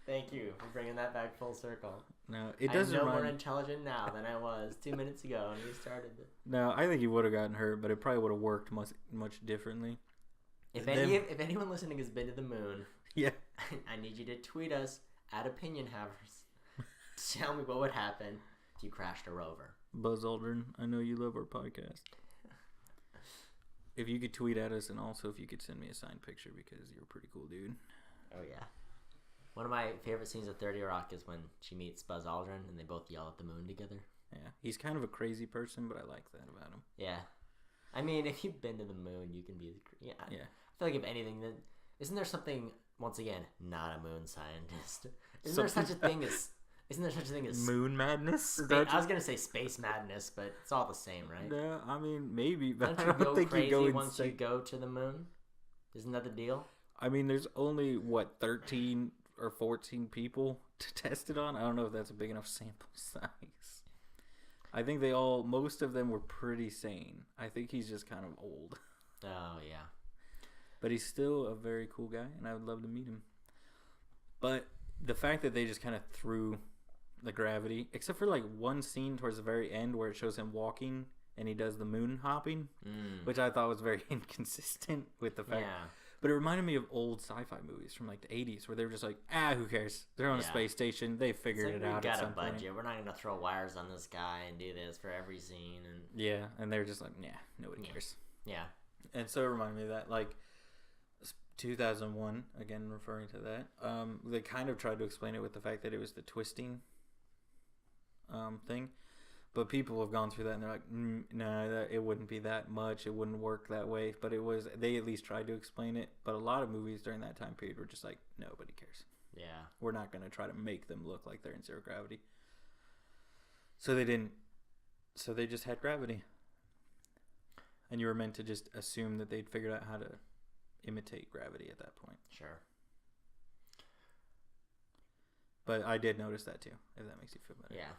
Thank you for bringing that back full circle.
No, it doesn't.
I'm no more intelligent now than I was 2 minutes ago when we started.
No, I think he would have gotten hurt, but it probably would have worked much differently.
If anyone listening has been to the moon,
yeah,
I need you to tweet us at Opinion Havers. Tell me what would happen if you crashed a rover.
Buzz Aldrin, I know you love our podcast. If you could tweet at us, and also if you could send me a signed picture because you're a pretty cool dude.
Oh yeah. One of my favorite scenes of 30 Rock is when she meets Buzz Aldrin and they both yell at the moon together.
Yeah, he's kind of a crazy person, but I like that about him.
Yeah. I mean, if you've been to the moon, you can be... Yeah.
Yeah.
I feel like if anything, isn't there something, once again, not a moon scientist? Isn't there such a thing as...
Moon madness?
I was going to say space madness, but it's all the same, right?
No, I mean, maybe, but
don't
I
you
don't think
crazy
you go
once you go to the moon? Isn't that the deal?
I mean, there's only, 13 or 14 people to test it on? I don't know if that's a big enough sample size. I think most of them were pretty sane. I think he's just kind of old.
Oh, yeah.
But he's still a very cool guy, and I would love to meet him. But the fact that they just kind of threw the gravity, except for like one scene towards the very end where it shows him walking and he does the moon hopping, which I thought was very inconsistent with the fact.
Yeah.
But it reminded me of old sci-fi movies from like the 80s where they were just like, who cares? They're on a space station. They figured it out at some point.
We got a budget. We're not going to throw wires on this guy and do this for every scene. And
yeah, and they're just like, nobody cares.
Yeah.
And so it reminded me of that. Like 2001, again referring to that, they kind of tried to explain it with the fact that it was the twisting thing. But people have gone through that and they're like, no, it wouldn't be that much. It wouldn't work that way. But they at least tried to explain it. But a lot of movies during that time period were just like, nobody cares.
Yeah.
We're not going to try to make them look like they're in zero gravity. So they didn't. So they just had gravity. And you were meant to just assume that they'd figured out how to imitate gravity at that point.
Sure.
But I did notice that too, if that makes you feel better.
Yeah.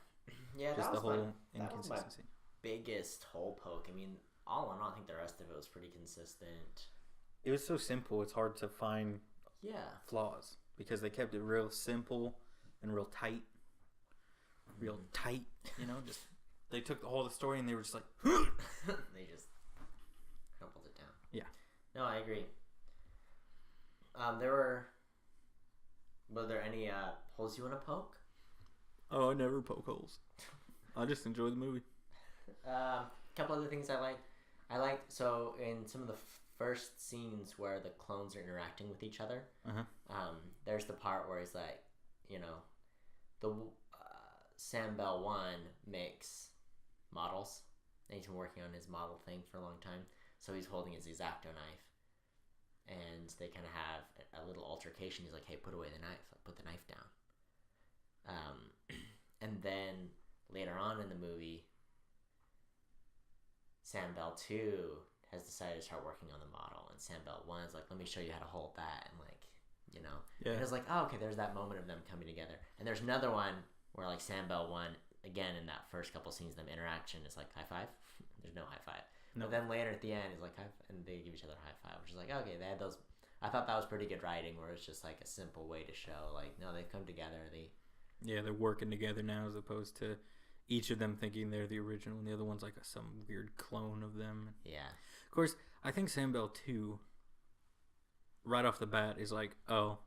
Yeah,
just the whole
That
inconsistency.
was my biggest hole poke. I mean, all in all, I think the rest of it was pretty consistent.
It was so simple, it's hard to find flaws because they kept it real simple and real tight. Real tight, just they took the whole story and they were just like
they just crumpled it down.
Yeah.
No, I agree. Were there any holes you want to poke?
Oh, I never poke holes. I just enjoy the movie.
A couple other things I liked. So in some of the first scenes where the clones are interacting with each other, there's the part where he's like, the Sam Bell 1 makes models, and he's been working on his model thing for a long time. So he's holding his X-Acto knife, and they kind of have a little altercation. He's like, "Hey, put away the knife. Like, put the knife down." And then later on in the movie, Sam Bell 2 has decided to start working on the model, and Sam Bell 1 is like, "Let me show you how to hold that," and
Yeah.
And it's like, oh, okay, there's that moment of them coming together. And there's another one where like Sam Bell 1, again in that first couple scenes of them interaction, is like high five. There's no high five. No. But then later at the end is like and they give each other a high five, which is like, okay, they had those. I thought that was pretty good writing, where it's just like a simple way to show like, no, they've come together.
They're working together now, as opposed to each of them thinking they're the original and the other one's like some weird clone of them.
Yeah.
Of course, I think Sam Bell 2, right off the bat, is like, oh,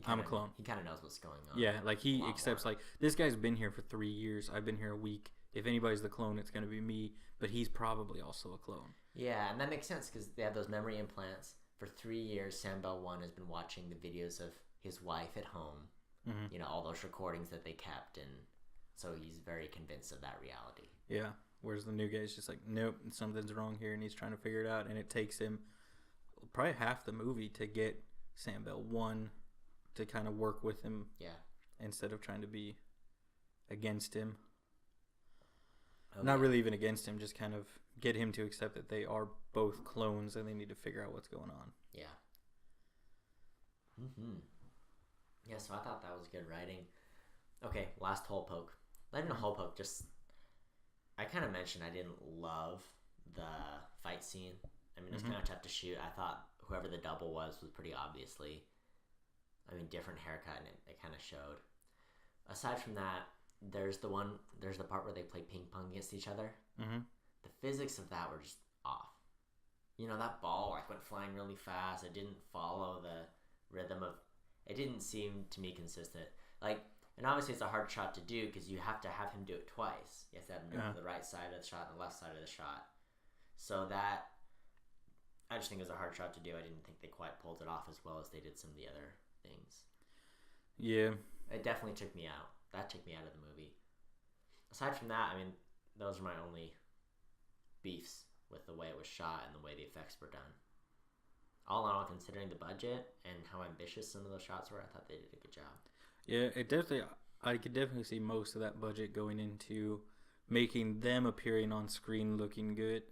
I'm a clone.
He kind of knows what's going on.
Yeah, like he accepts like, this guy's been here for 3 years. I've been here a week. If anybody's the clone, it's going to be me. But he's probably also a clone.
Yeah, and that makes sense because they have those memory implants. For 3 years, Sam Bell 1 has been watching the videos of his wife at home. Mm-hmm. All those recordings that they kept, and so he's very convinced of that reality. Yeah,
whereas the new guy's just like, nope, something's wrong here, and he's trying to figure it out, and it takes him probably half the movie to get Sam Bell 1 to kind of work with him.
Yeah.
Instead of trying to be against him. Okay. Not really even against him, just kind of get him to accept that they are both clones and they need to figure out what's going on.
Yeah. Mm-hmm. Yeah, so I thought that was good writing. Okay, last hole poke. Not even a hole poke, just... I kind of mentioned I didn't love the fight scene I mean, it's kind of tough to shoot. I thought whoever the double was pretty obviously, I mean, different haircut, and it kind of showed. Aside from that, there's the part where they play ping pong against each other.
Mm-hmm.
The physics of that were just off. That ball went flying really fast. It didn't follow the rhythm of. It didn't seem to me consistent. And obviously it's a hard shot to do because you have to have him do it twice. You have to have him do the right side of the shot and the left side of the shot. So that, I just think it was a hard shot to do. I didn't think they quite pulled it off as well as they did some of the other things.
Yeah.
It definitely took me out. That took me out of the movie. Aside from that, I mean, those are my only beefs with the way it was shot and the way the effects were done. All in all, considering the budget and how ambitious some of those shots were, I thought they did a good job.
Yeah, I could definitely see most of that budget going into making them appearing on screen looking good,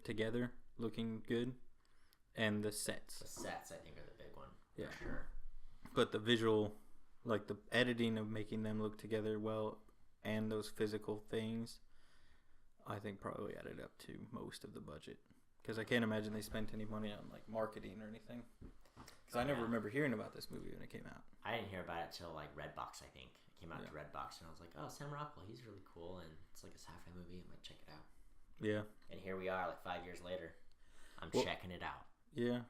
and the sets.
The sets, I think, are the big one,
yeah.
For sure.
But the visual, the editing of making them look together well, and those physical things, I think probably added up to most of the budget. Because I can't imagine they spent any money on marketing or anything. Because I never remember hearing about this movie when it came out.
I didn't hear about it till Redbox, I think. It came out to Redbox, and I was like, oh, Sam Rockwell, he's really cool, and it's a sci-fi movie. I might check it out.
Yeah.
And here we are, 5 years later. I'm checking it out.
Yeah.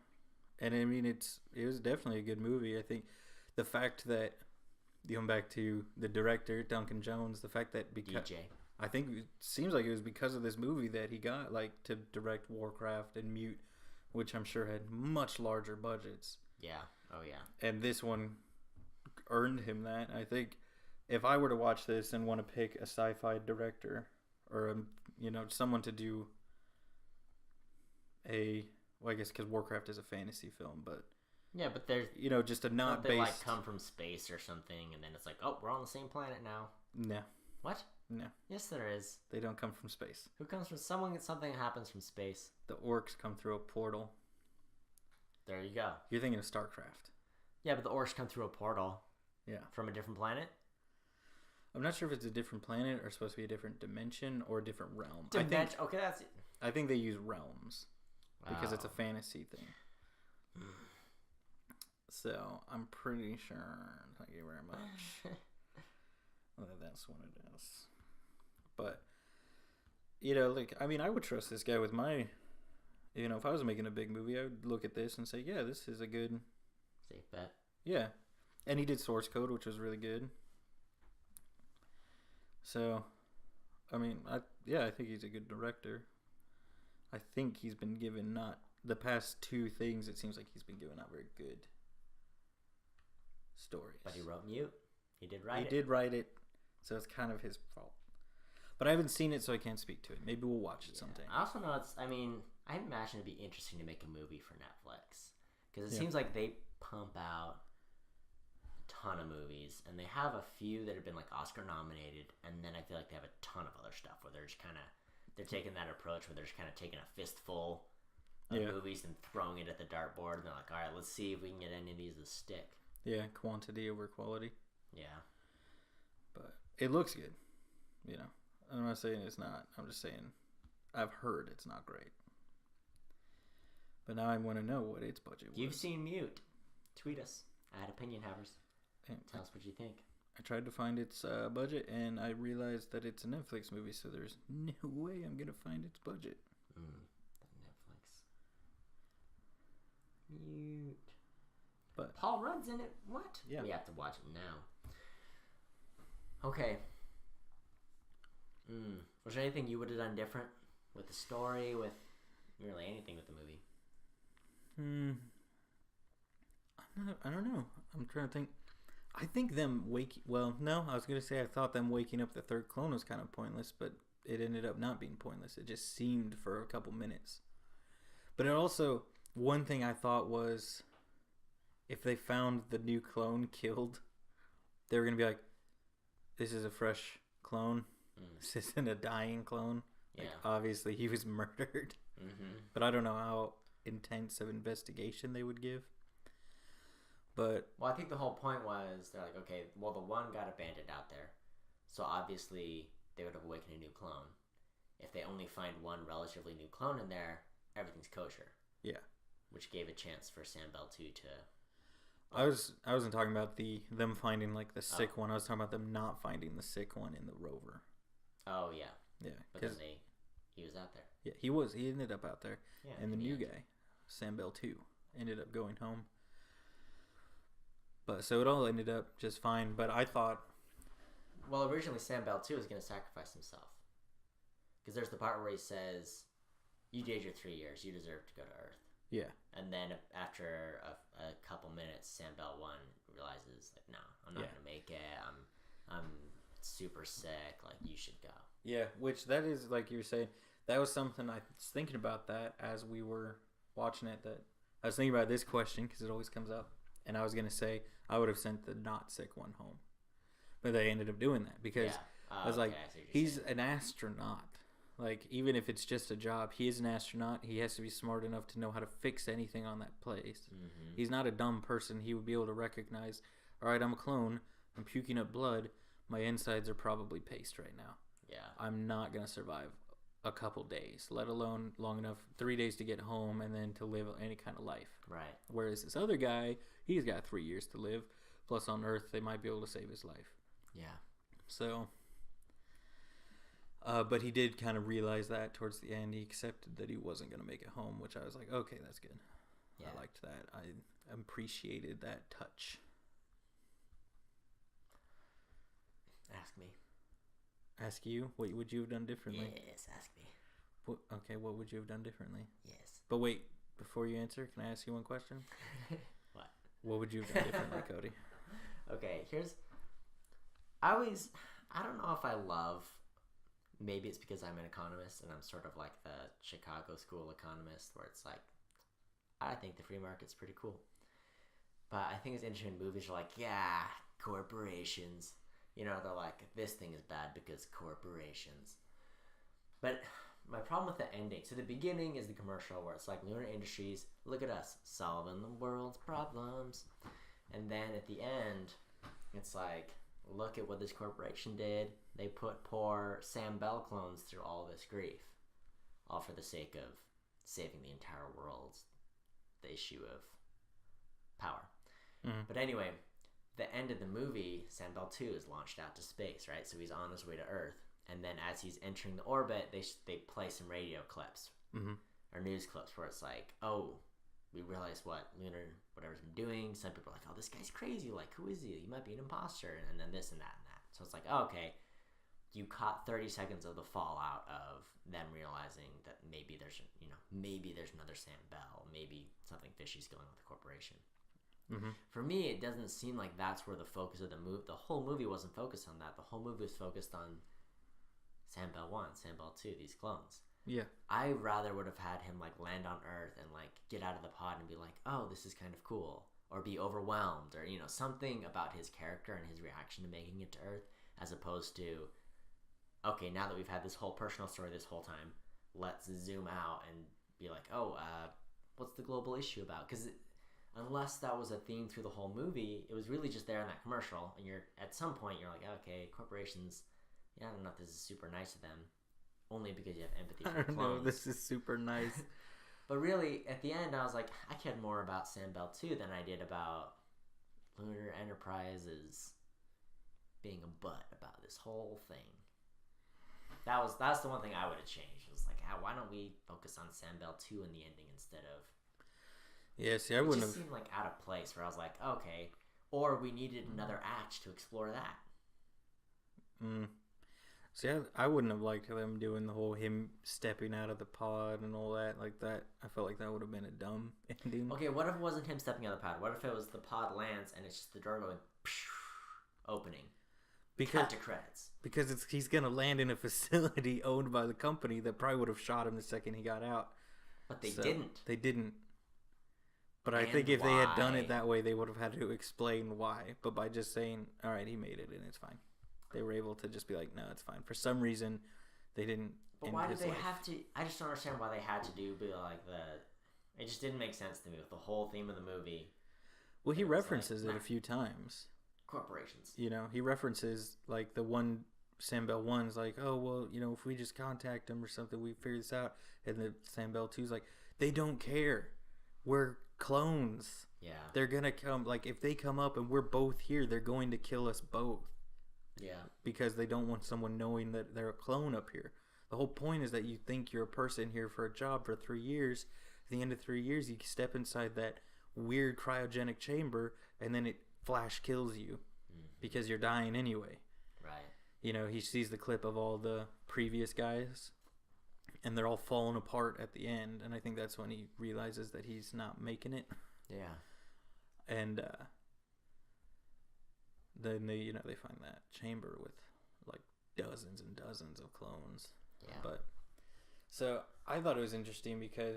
And I mean, it was definitely a good movie. I think the fact that, going back to the director, Duncan Jones, the fact that
DJ.
I think it seems like it was because of this movie that he got to direct Warcraft and Mute, which I'm sure had much larger budgets.
Yeah. Oh yeah.
And this one earned him that. I think if I were to watch this and want to pick a sci-fi director or someone to do I guess because Warcraft is a fantasy film, but
yeah, but there's
just a not
they
based
come from space or something, and then it's oh, we're on the same planet now.
No.
What?
No.
Yes, there is.
They don't come from space.
Who comes from something happens from space?
The orcs come through a portal.
There you go.
You're thinking of StarCraft.
Yeah, but the orcs come through a portal.
Yeah.
From a different planet?
I'm not sure if it's a different planet or supposed to be a different dimension or a different realm.
Okay, that's it.
I think they use realms because it's a fantasy thing. So I'm pretty sure. Thank you very much. Well, that's what it is. But I would trust this guy with my. If I was making a big movie, I would look at this and say, yeah, this is a good
safe bet.
Yeah, and he did Source Code, which was really good. So, I mean, I think he's a good director. I think he's been given not the past two things. It seems like he's been given not very good stories.
But he wrote Mute. He did write it.
He did write it, so it's kind of his fault. But I haven't seen it, so I can't speak to it. Maybe we'll watch it someday.
I also know I imagine it'd be interesting to make a movie for Netflix. Because it seems like they pump out a ton of movies. And they have a few that have been Oscar nominated. And then I feel like they have a ton of other stuff where they're just they're taking that approach where they're just taking a fistful of movies and throwing it at the dartboard. And they're like, all right, let's see if we can get any of these to stick.
Yeah, quantity over quality.
Yeah.
But it looks good. I'm not saying it's not. I'm just saying I've heard it's not great. But now I want to know what its budget was.
You've seen Mute. Tweet us at Opinion Havers. Tell us what you think.
I tried to find its budget, and I realized that it's a Netflix movie, so there's no way I'm going to find its budget.
Netflix. Mute.
But
Paul Rudd's in it? What?
Yeah.
We have to watch it now. Okay. Was there anything you would have done different with the story, with really anything with the movie?
I don't know. I'm trying to think. I think them I was going to say I thought them waking up the third clone was kind of pointless, but it ended up not being pointless. It just seemed for a couple minutes. But it also, one thing I thought was, if they found the new clone killed, they were going to be like, this is a fresh clone. This isn't a dying clone.
Yeah.
Obviously, he was murdered. But I don't know how intense of investigation they would give. But
I think the whole point was they're like, okay, well, the one got abandoned out there, so obviously they would have awakened a new clone. If they only find one relatively new clone in there, everything's kosher.
Yeah.
Which gave a chance for Sam Bell 2 to...
I wasn't talking about them finding like the sick one. I was talking about them not finding the sick one in the rover.
Oh yeah.
Yeah.
But then he was out there.
Yeah, he was. He ended up out there.
Yeah.
And the new guy, Sam Bell 2, ended up going home. But so it all ended up just fine. But I thought...
Well, originally Sam Bell 2 was going to sacrifice himself. Because there's the part where he says, you did your 3 years. You deserve to go to Earth.
Yeah.
And then after a couple minutes, Sam Bell 1 realizes, like, no, I'm not going to make it. I'm super sick. Like, you should go.
Yeah, which that is, like you were saying, that was something I was thinking about that as we were watching it. That I was thinking about this question because it always comes up. And I was going to say I would have sent the not sick one home. But they ended up doing that because I was like, he's an astronaut. Like, even if it's just a job, he is an astronaut. He has to be smart enough to know how to fix anything on that place. Mm-hmm. He's not a dumb person. He would be able to recognize, all right, I'm a clone. I'm puking up blood. My insides are probably paste right now.
Yeah.
I'm not going to survive a couple days, let alone long enough, 3 days to get home and then to live any kind of life.
Right.
Whereas this other guy, he's got 3 years to live. Plus on Earth, they might be able to save his life.
Yeah.
So... but he did kind of realize that towards the end. He accepted that he wasn't going to make it home, which I was like, okay, that's good. Yeah. I liked that. I appreciated that touch.
Ask me.
Ask you? What would you have done differently?
Yes, ask me.
Okay, what would you have done differently?
Yes.
But wait, before you answer, can I ask you one question?
What?
What would you have done differently, Cody?
Okay, I don't know if I love... Maybe it's because I'm an economist and I'm sort of like the Chicago school economist where it's like, I think the free market's pretty cool. But I think it's interesting in movies are like, yeah, corporations. You know, they're like, this thing is bad because corporations. But my problem with the ending, so the beginning is the commercial where it's like, Lunar Industries, look at us, solving the world's problems. And then at the end, it's like, look at what this corporation did. They put poor Sam Bell clones through all this grief. All for the sake of saving the entire world. The issue of power. Mm-hmm. But anyway, the end of the movie, Sam Bell 2 is launched out to space, right? So he's on his way to Earth. And then as he's entering the orbit, they play some radio clips. Mm-hmm. Or news clips where it's like, oh, we realize what lunar whatever's been doing. Some people are like, oh, this guy's crazy. Like, who is he? He might be an imposter. And then this and that and that. So it's like, oh, okay, you caught 30 seconds of the fallout of them realizing that maybe there's another Sam Bell. Maybe something fishy's going on with the corporation. Mm-hmm. For me, it doesn't seem like that's where the focus of the movie. The whole movie wasn't focused on that. The whole movie was focused on Sam Bell 1, Sam Bell 2, these clones.
Yeah.
I rather would have had him like land on Earth and like get out of the pod and be like, oh, this is kind of cool. Or be overwhelmed or, you know, something about his character and his reaction to making it to Earth as opposed to, okay, now that we've had this whole personal story this whole time, let's zoom out and be like, oh, what's the global issue about? Because unless that was a theme through the whole movie, it was really just there in that commercial. And at some point, you're like, okay, corporations, yeah, I don't know if this is super nice of them. Only because you have empathy for the clones.
No, this is super nice.
But really, at the end, I was like, I cared more about Sam Bell 2 than I did about Lunar Enterprises being a butt about this whole thing. That's the one thing I would have changed. It was like, why don't we focus on Sam Bell 2 in the ending instead of...
Yeah, see, I wouldn't have...
It just seemed like out of place where I was like, okay, or we needed another act to explore that.
See, I wouldn't have liked them doing the whole him stepping out of the pod and all that like that. I felt like that would have been a dumb ending.
Okay, what if it wasn't him stepping out of the pod? What if it was the pod lands and it's just the door going opening? Cut to credits.
Because he's going to land in a facility owned by the company that probably would have shot him the second he got out.
But they didn't.
They didn't. But I think if they had done it that way, they would have had to explain why. But by just saying, all right, he made it and it's fine. They were able to just be like, no, it's fine. For some reason, they didn't.
But why did they have to? I just don't understand why they had to do like the. It just didn't make sense to me with the whole theme of the movie.
Well, he references it a few times.
Corporations.
You know, he references like the one Sam Bell 1's like, oh well, you know, if we just contact him or something, we figure this out. And the Sam Bell 2's like, They don't care. We're clones.
Yeah.
They're gonna come. Like, if they come up and we're both here, they're going to kill us both.
Yeah.
Because they don't want someone knowing that they're a clone up here. The whole point is that you think you're a person here for a job for 3 years. At the end of 3 years, you step inside that weird cryogenic chamber, and then it flash kills you because you're dying anyway.
Right.
You know, he sees the clip of all the previous guys, and they're all falling apart at the end. And I think that's when he realizes that he's not making it.
Yeah.
And then they find that chamber with like dozens and dozens of clones.
Yeah.
But so I thought it was interesting because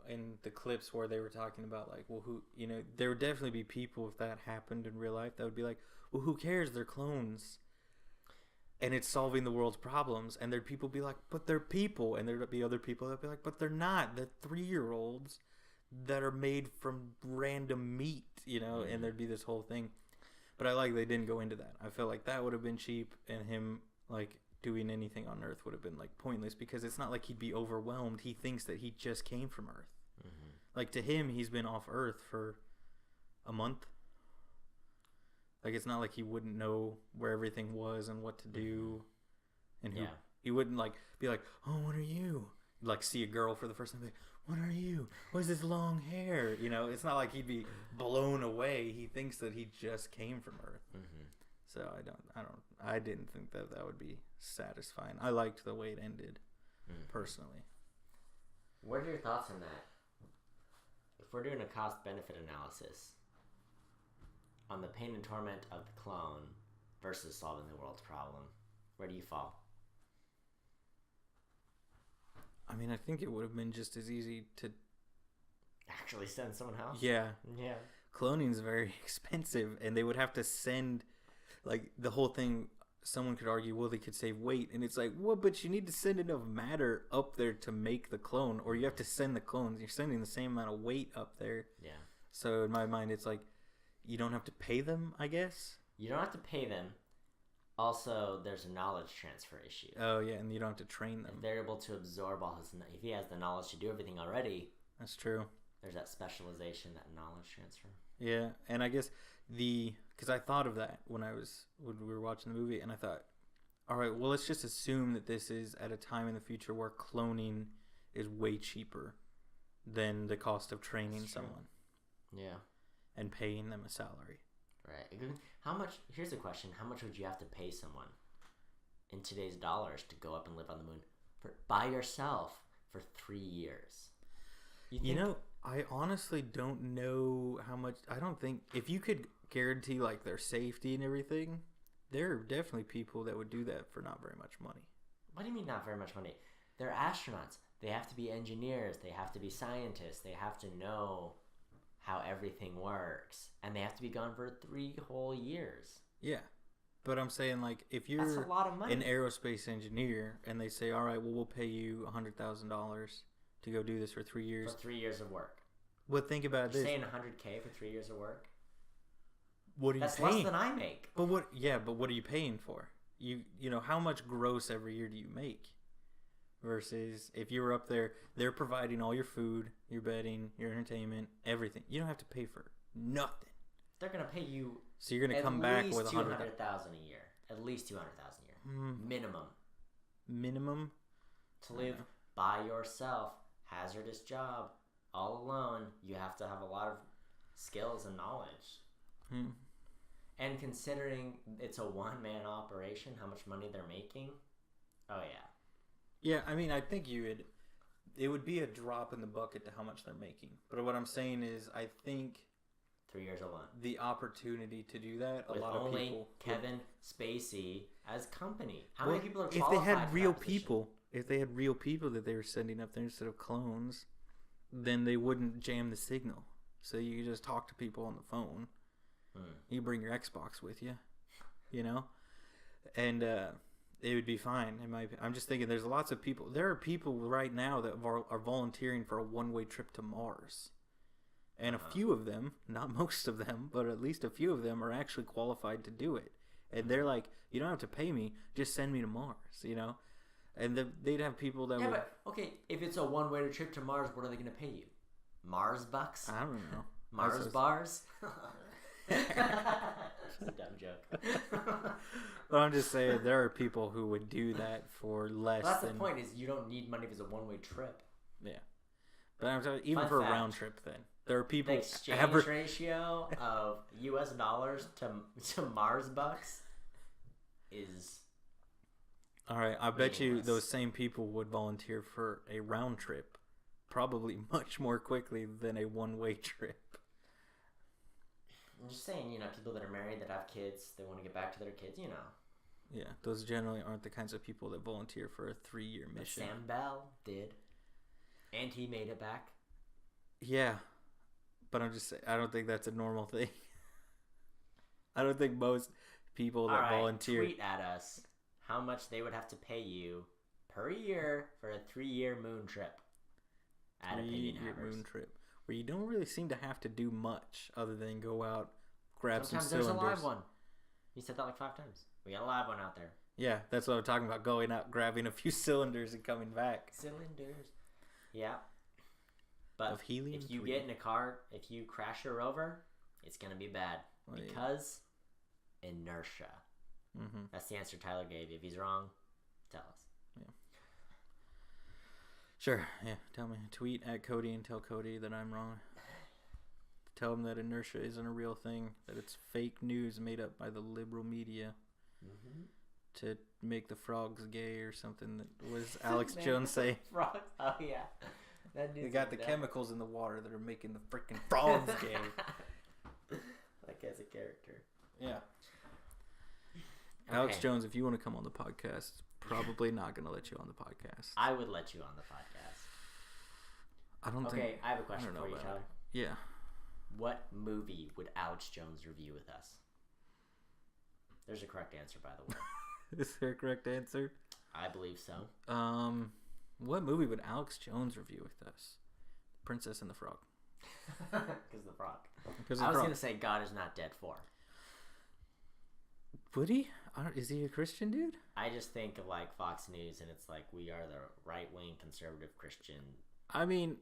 in the clips where they were talking about like, well, who, there would definitely be people, if that happened in real life, that would be like, well, who cares? They're clones. And it's solving the world's problems. And there'd people be like, but they're people. And there'd be other people that'd be like, but they're not. They're 3-year-olds that are made from random meat, and there'd be this whole thing. But I like they didn't go into that. I felt like that would have been cheap, and him like doing anything on Earth would have been like pointless, because it's not like he'd be overwhelmed. He thinks that he just came from Earth. Mm-hmm. Like, to him, he's been off Earth for a month. Like, it's not like he wouldn't know where everything was and what to do. And he wouldn't like be like, oh, what are you? Like, see a girl for the first time, like, what are you? What's this long hair? It's not like he'd be blown away. He thinks that he just came from Earth. Mm-hmm. So I didn't think that would be satisfying. I liked the way it ended, personally.
What are your thoughts on that? If we're doing a cost-benefit analysis on the pain and torment of the clone versus solving the world's problem, where do you fall?
I mean, I think it would have been just as easy to
actually send someone else.
Yeah.
Yeah.
Cloning is very expensive, and they would have to send, like, the whole thing. Someone could argue, well, they could save weight, and it's like, well, but you need to send enough matter up there to make the clone, or you have to send the clones. You're sending the same amount of weight up there.
Yeah.
So in my mind, it's like, you don't have to pay them, I guess.
You don't have to pay them. Also, there's a knowledge transfer issue.
Oh, yeah, and you don't have to train them.
If they're able to absorb all his... If he has the knowledge to do everything already...
That's true.
There's that specialization, that knowledge transfer.
Yeah, and I guess because I thought of that when we were watching the movie, and I thought, all right, well, let's just assume that this is at a time in the future where cloning is way cheaper than the cost of training someone.
Yeah.
And paying them a salary.
Right. Here's a question. How much would you have to pay someone in today's dollars to go up and live on the moon by yourself for 3 years?
I honestly don't know how much. I don't think, if you could guarantee like their safety and everything, there are definitely people that would do that for not very much money.
What do you mean not very much money? They're astronauts. They have to be engineers. They have to be scientists. They have to know how everything works, and they have to be gone for 3 whole years.
Yeah, but I'm saying, like, if you're
that's a lot of money.
An aerospace engineer and they say, all right, well, we'll pay you $100,000 to go do this for 3 years.
For 3 years of work.
Well, think about this.
You're saying $100K for 3 years of work?
What are
That's
you paying?
less than I make.
But what? Yeah, but what are you paying for? You know, how much gross every year do you make? Versus if you were up there, they're providing all your food, your bedding, your entertainment, everything. You don't have to pay for nothing.
They're gonna pay you.
So you're gonna come back with
$200,000 a year. At least $200,000 a year. Minimum.
Minimum.
To live by yourself, hazardous job, all alone. You have to have a lot of skills and knowledge. And considering it's a one-man operation, how much money they're making, oh yeah.
Yeah, I mean, I think it would be a drop in the bucket to how much they're making. But what I'm saying is, I think
3 years alone.
The opportunity to do that,
with
a lot of
only
people.
Kevin Spacey as company. How many people are qualified?
If they had real people, that they were sending up there instead of clones, then they wouldn't jam the signal. So you could just talk to people on the phone. You bring your Xbox with you, and it would be fine. I'm just thinking, there's lots of people. There are people right now that are volunteering for a one-way trip to Mars, and a few of them, not most of them, but at least a few of them are actually qualified to do it. And they're like, you don't have to pay me, just send me to Mars. And they'd have people that
Yeah,
would...
but, okay, if it's a one-way trip to Mars, what are they going to pay you? Mars bucks?
I don't know.
Mars bars? It's a dumb joke.
But I'm just saying, there are people who would do that for less
That's
than...
the point, is you don't need money if it's a one-way trip.
Yeah. But I'm talking, even
Fun
for
fact.
a round trip, then. There are
The
people...
exchange ratio of U.S. dollars to Mars bucks is...
All right, I bet you
meaningless.
those same people would volunteer for a round trip probably much more quickly than a one-way trip.
I'm just saying, people that are married, that have kids, they want to get back to their kids,
Yeah, those generally aren't the kinds of people that volunteer for a 3-year
But
mission.
Sam Bell did. And he made it back.
Yeah, but I'm just saying, I don't think that's a normal thing. I don't think most people that volunteer...
Tweet at us how much they would have to pay you per year for a 3-year moon trip. At Opinion Hammers.
Moon trip, where you don't really seem to have to do much other than go out, grab
Sometimes
some cylinders.
there's a live one. You said that like 5 times. We got a live one out there.
Yeah, that's what I'm talking about. Going out, grabbing a few cylinders, and coming back.
Cylinders. Yeah. But
Of helium
if you
3.
get in a car, if you crash your rover, it's going to be bad.
Oh, yeah.
Because inertia.
Mm-hmm.
That's the answer Tyler gave you. If he's wrong, tell us.
Yeah. Sure. Yeah. Tell me. Tweet at Cody and tell Cody that I'm wrong. Tell him that inertia isn't a real thing. That it's fake news made up by the liberal media to make the frogs gay or something. That was Alex Jones say.
Frogs. Oh yeah. That
They got the chemicals in the water that are making the freaking frogs gay.
Like as a character.
Yeah.
Okay.
Alex Jones, if you want to come on the podcast, probably not going to let you on the podcast.
I would let you on the podcast.
I don't think...
Okay, I have a question for you, Tyler.
Yeah.
What movie would Alex Jones review with us? There's a correct answer, by the way.
Is there a correct answer?
I believe so.
What movie would Alex Jones review with us? Princess and the Frog.
Because the frog.
Because
I was going to say God is Not Dead 4.
Would he? Is he a Christian dude?
I just think of like Fox News, and it's like we are the right-wing conservative Christian.
I mean,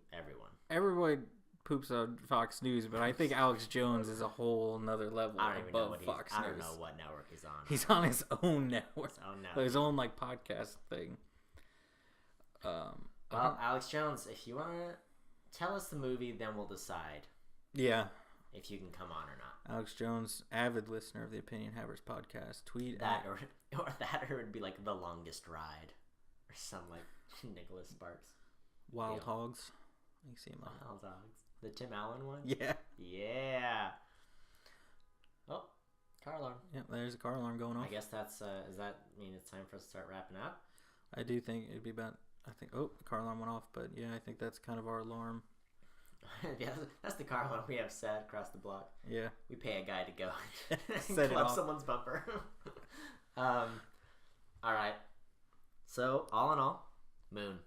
everyone poops on Fox News, but I think Alex Jones is a whole nother level above Fox News.
I don't know what network he's on.
He's on his own network. His own like podcast thing.
Well, Alex Jones, if you want to tell us the movie, then we'll decide.
Yeah.
If you can come on or not.
Alex Jones, avid listener of the Opinion Havers podcast. Tweet
that, or it would be like The Longest Ride, or some like Nicholas Sparks.
Wild Hogs. You see him on
Wild Hogs. The Tim Allen one.
Yeah.
Yeah. Oh, car alarm.
Yep, there's a car alarm going off.
I guess that's. Does that mean it's time for us to start wrapping up?
I do think it'd be about. The car alarm went off, but yeah, I think that's kind of our alarm.
Yeah, that's the car alarm we have set across the block.
Yeah.
We pay a guy to go and
Set
clip someone's bumper. All right. So, all in all, Moon.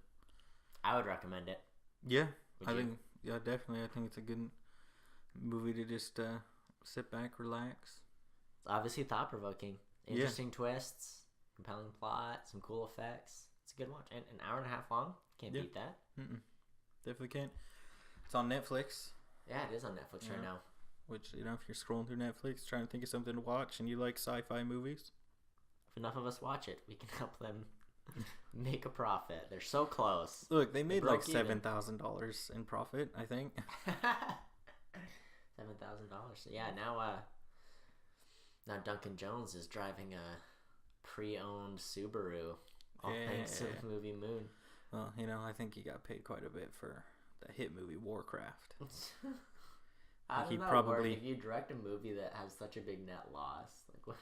I would recommend it.
Yeah. Definitely. I think it's a good movie to just sit back, relax.
It's obviously thought-provoking. Interesting twists, compelling plot, some cool effects. It's a good watch. And an hour and a half long. Can't beat that.
Definitely can't. It's on Netflix.
Yeah, it is on Netflix right now.
Which, if you're scrolling through Netflix trying to think of something to watch and you like sci-fi movies.
If enough of us watch it, we can help them make a profit. They're so close.
Look, they made like $7,000 in profit, I think.
$7,000. Yeah, now Duncan Jones is driving a pre-owned Subaru. All thanks to the movie Moon.
Well, I think he got paid quite a bit for the hit movie Warcraft.
I don't know. Probably if you direct a movie that has such a big net loss, like what?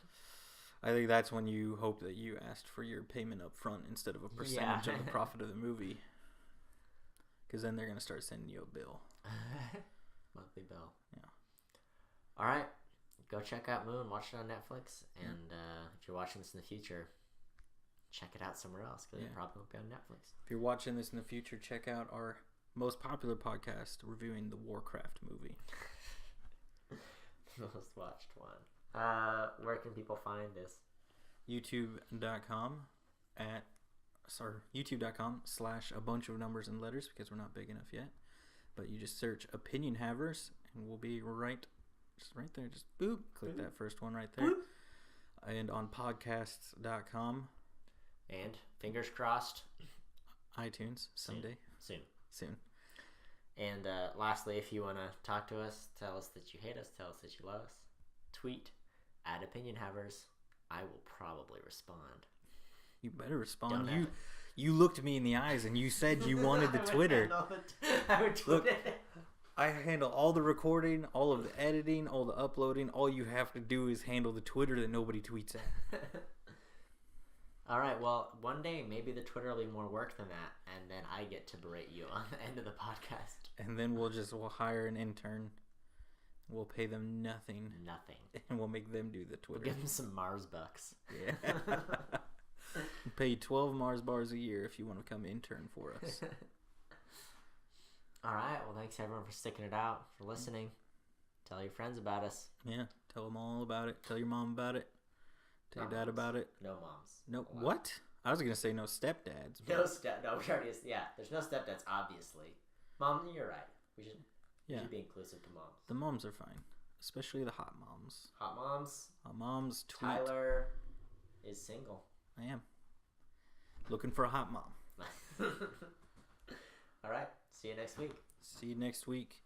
I think that's when you hope that you asked for your payment up front instead of a percentage of the profit of the movie. Because then they're going to start sending you a bill.
Monthly bill.
Yeah.
All right. Go check out Moon. Watch it on Netflix. And if you're watching this in the future, check it out somewhere else because it probably won't be on Netflix.
If you're watching this in the future, check out our most popular podcast reviewing the Warcraft movie.
Most watched one. Where can people find this?
YouTube.com at youtube.com/a bunch of numbers and letters because we're not big enough yet. But you just search Opinion Havers and we'll be right there. Just boop, click that first one right there. Boop. And on podcasts.com.
And fingers crossed,
iTunes someday.
Soon. And lastly, if you want to talk to us, tell us that you hate us, tell us that you love us, tweet @OpinionHavers. I will probably respond.
You better respond. You looked me in the eyes and you said you wanted the Twitter.
I would tweet it.
I handle all the recording, all of the editing, all the uploading. All you have to do is handle the Twitter that nobody tweets at.
All right, well, one day maybe the Twitter will be more work than that, and then I get to berate you on the end of the podcast.
And then we'll hire an intern. We'll pay them nothing. And we'll make them do the Twitter.
We'll give them some Mars bucks.
Yeah. Pay you 12 Mars bars a year if you want to come intern for us.
All right, well, thanks everyone for sticking it out, for listening. Tell your friends about us.
Yeah, tell them all about it. Tell your mom about it. Tell your dad about it.
No moms.
No, what? I was going to say no stepdads.
But... No, we already, there's no stepdads, obviously. Mom, you're right. We should be inclusive to moms.
The moms are fine, especially the hot moms.
Hot moms?
Hot moms, tweet.
Tyler is single.
I am. Looking for a hot mom.
All right, see you next week.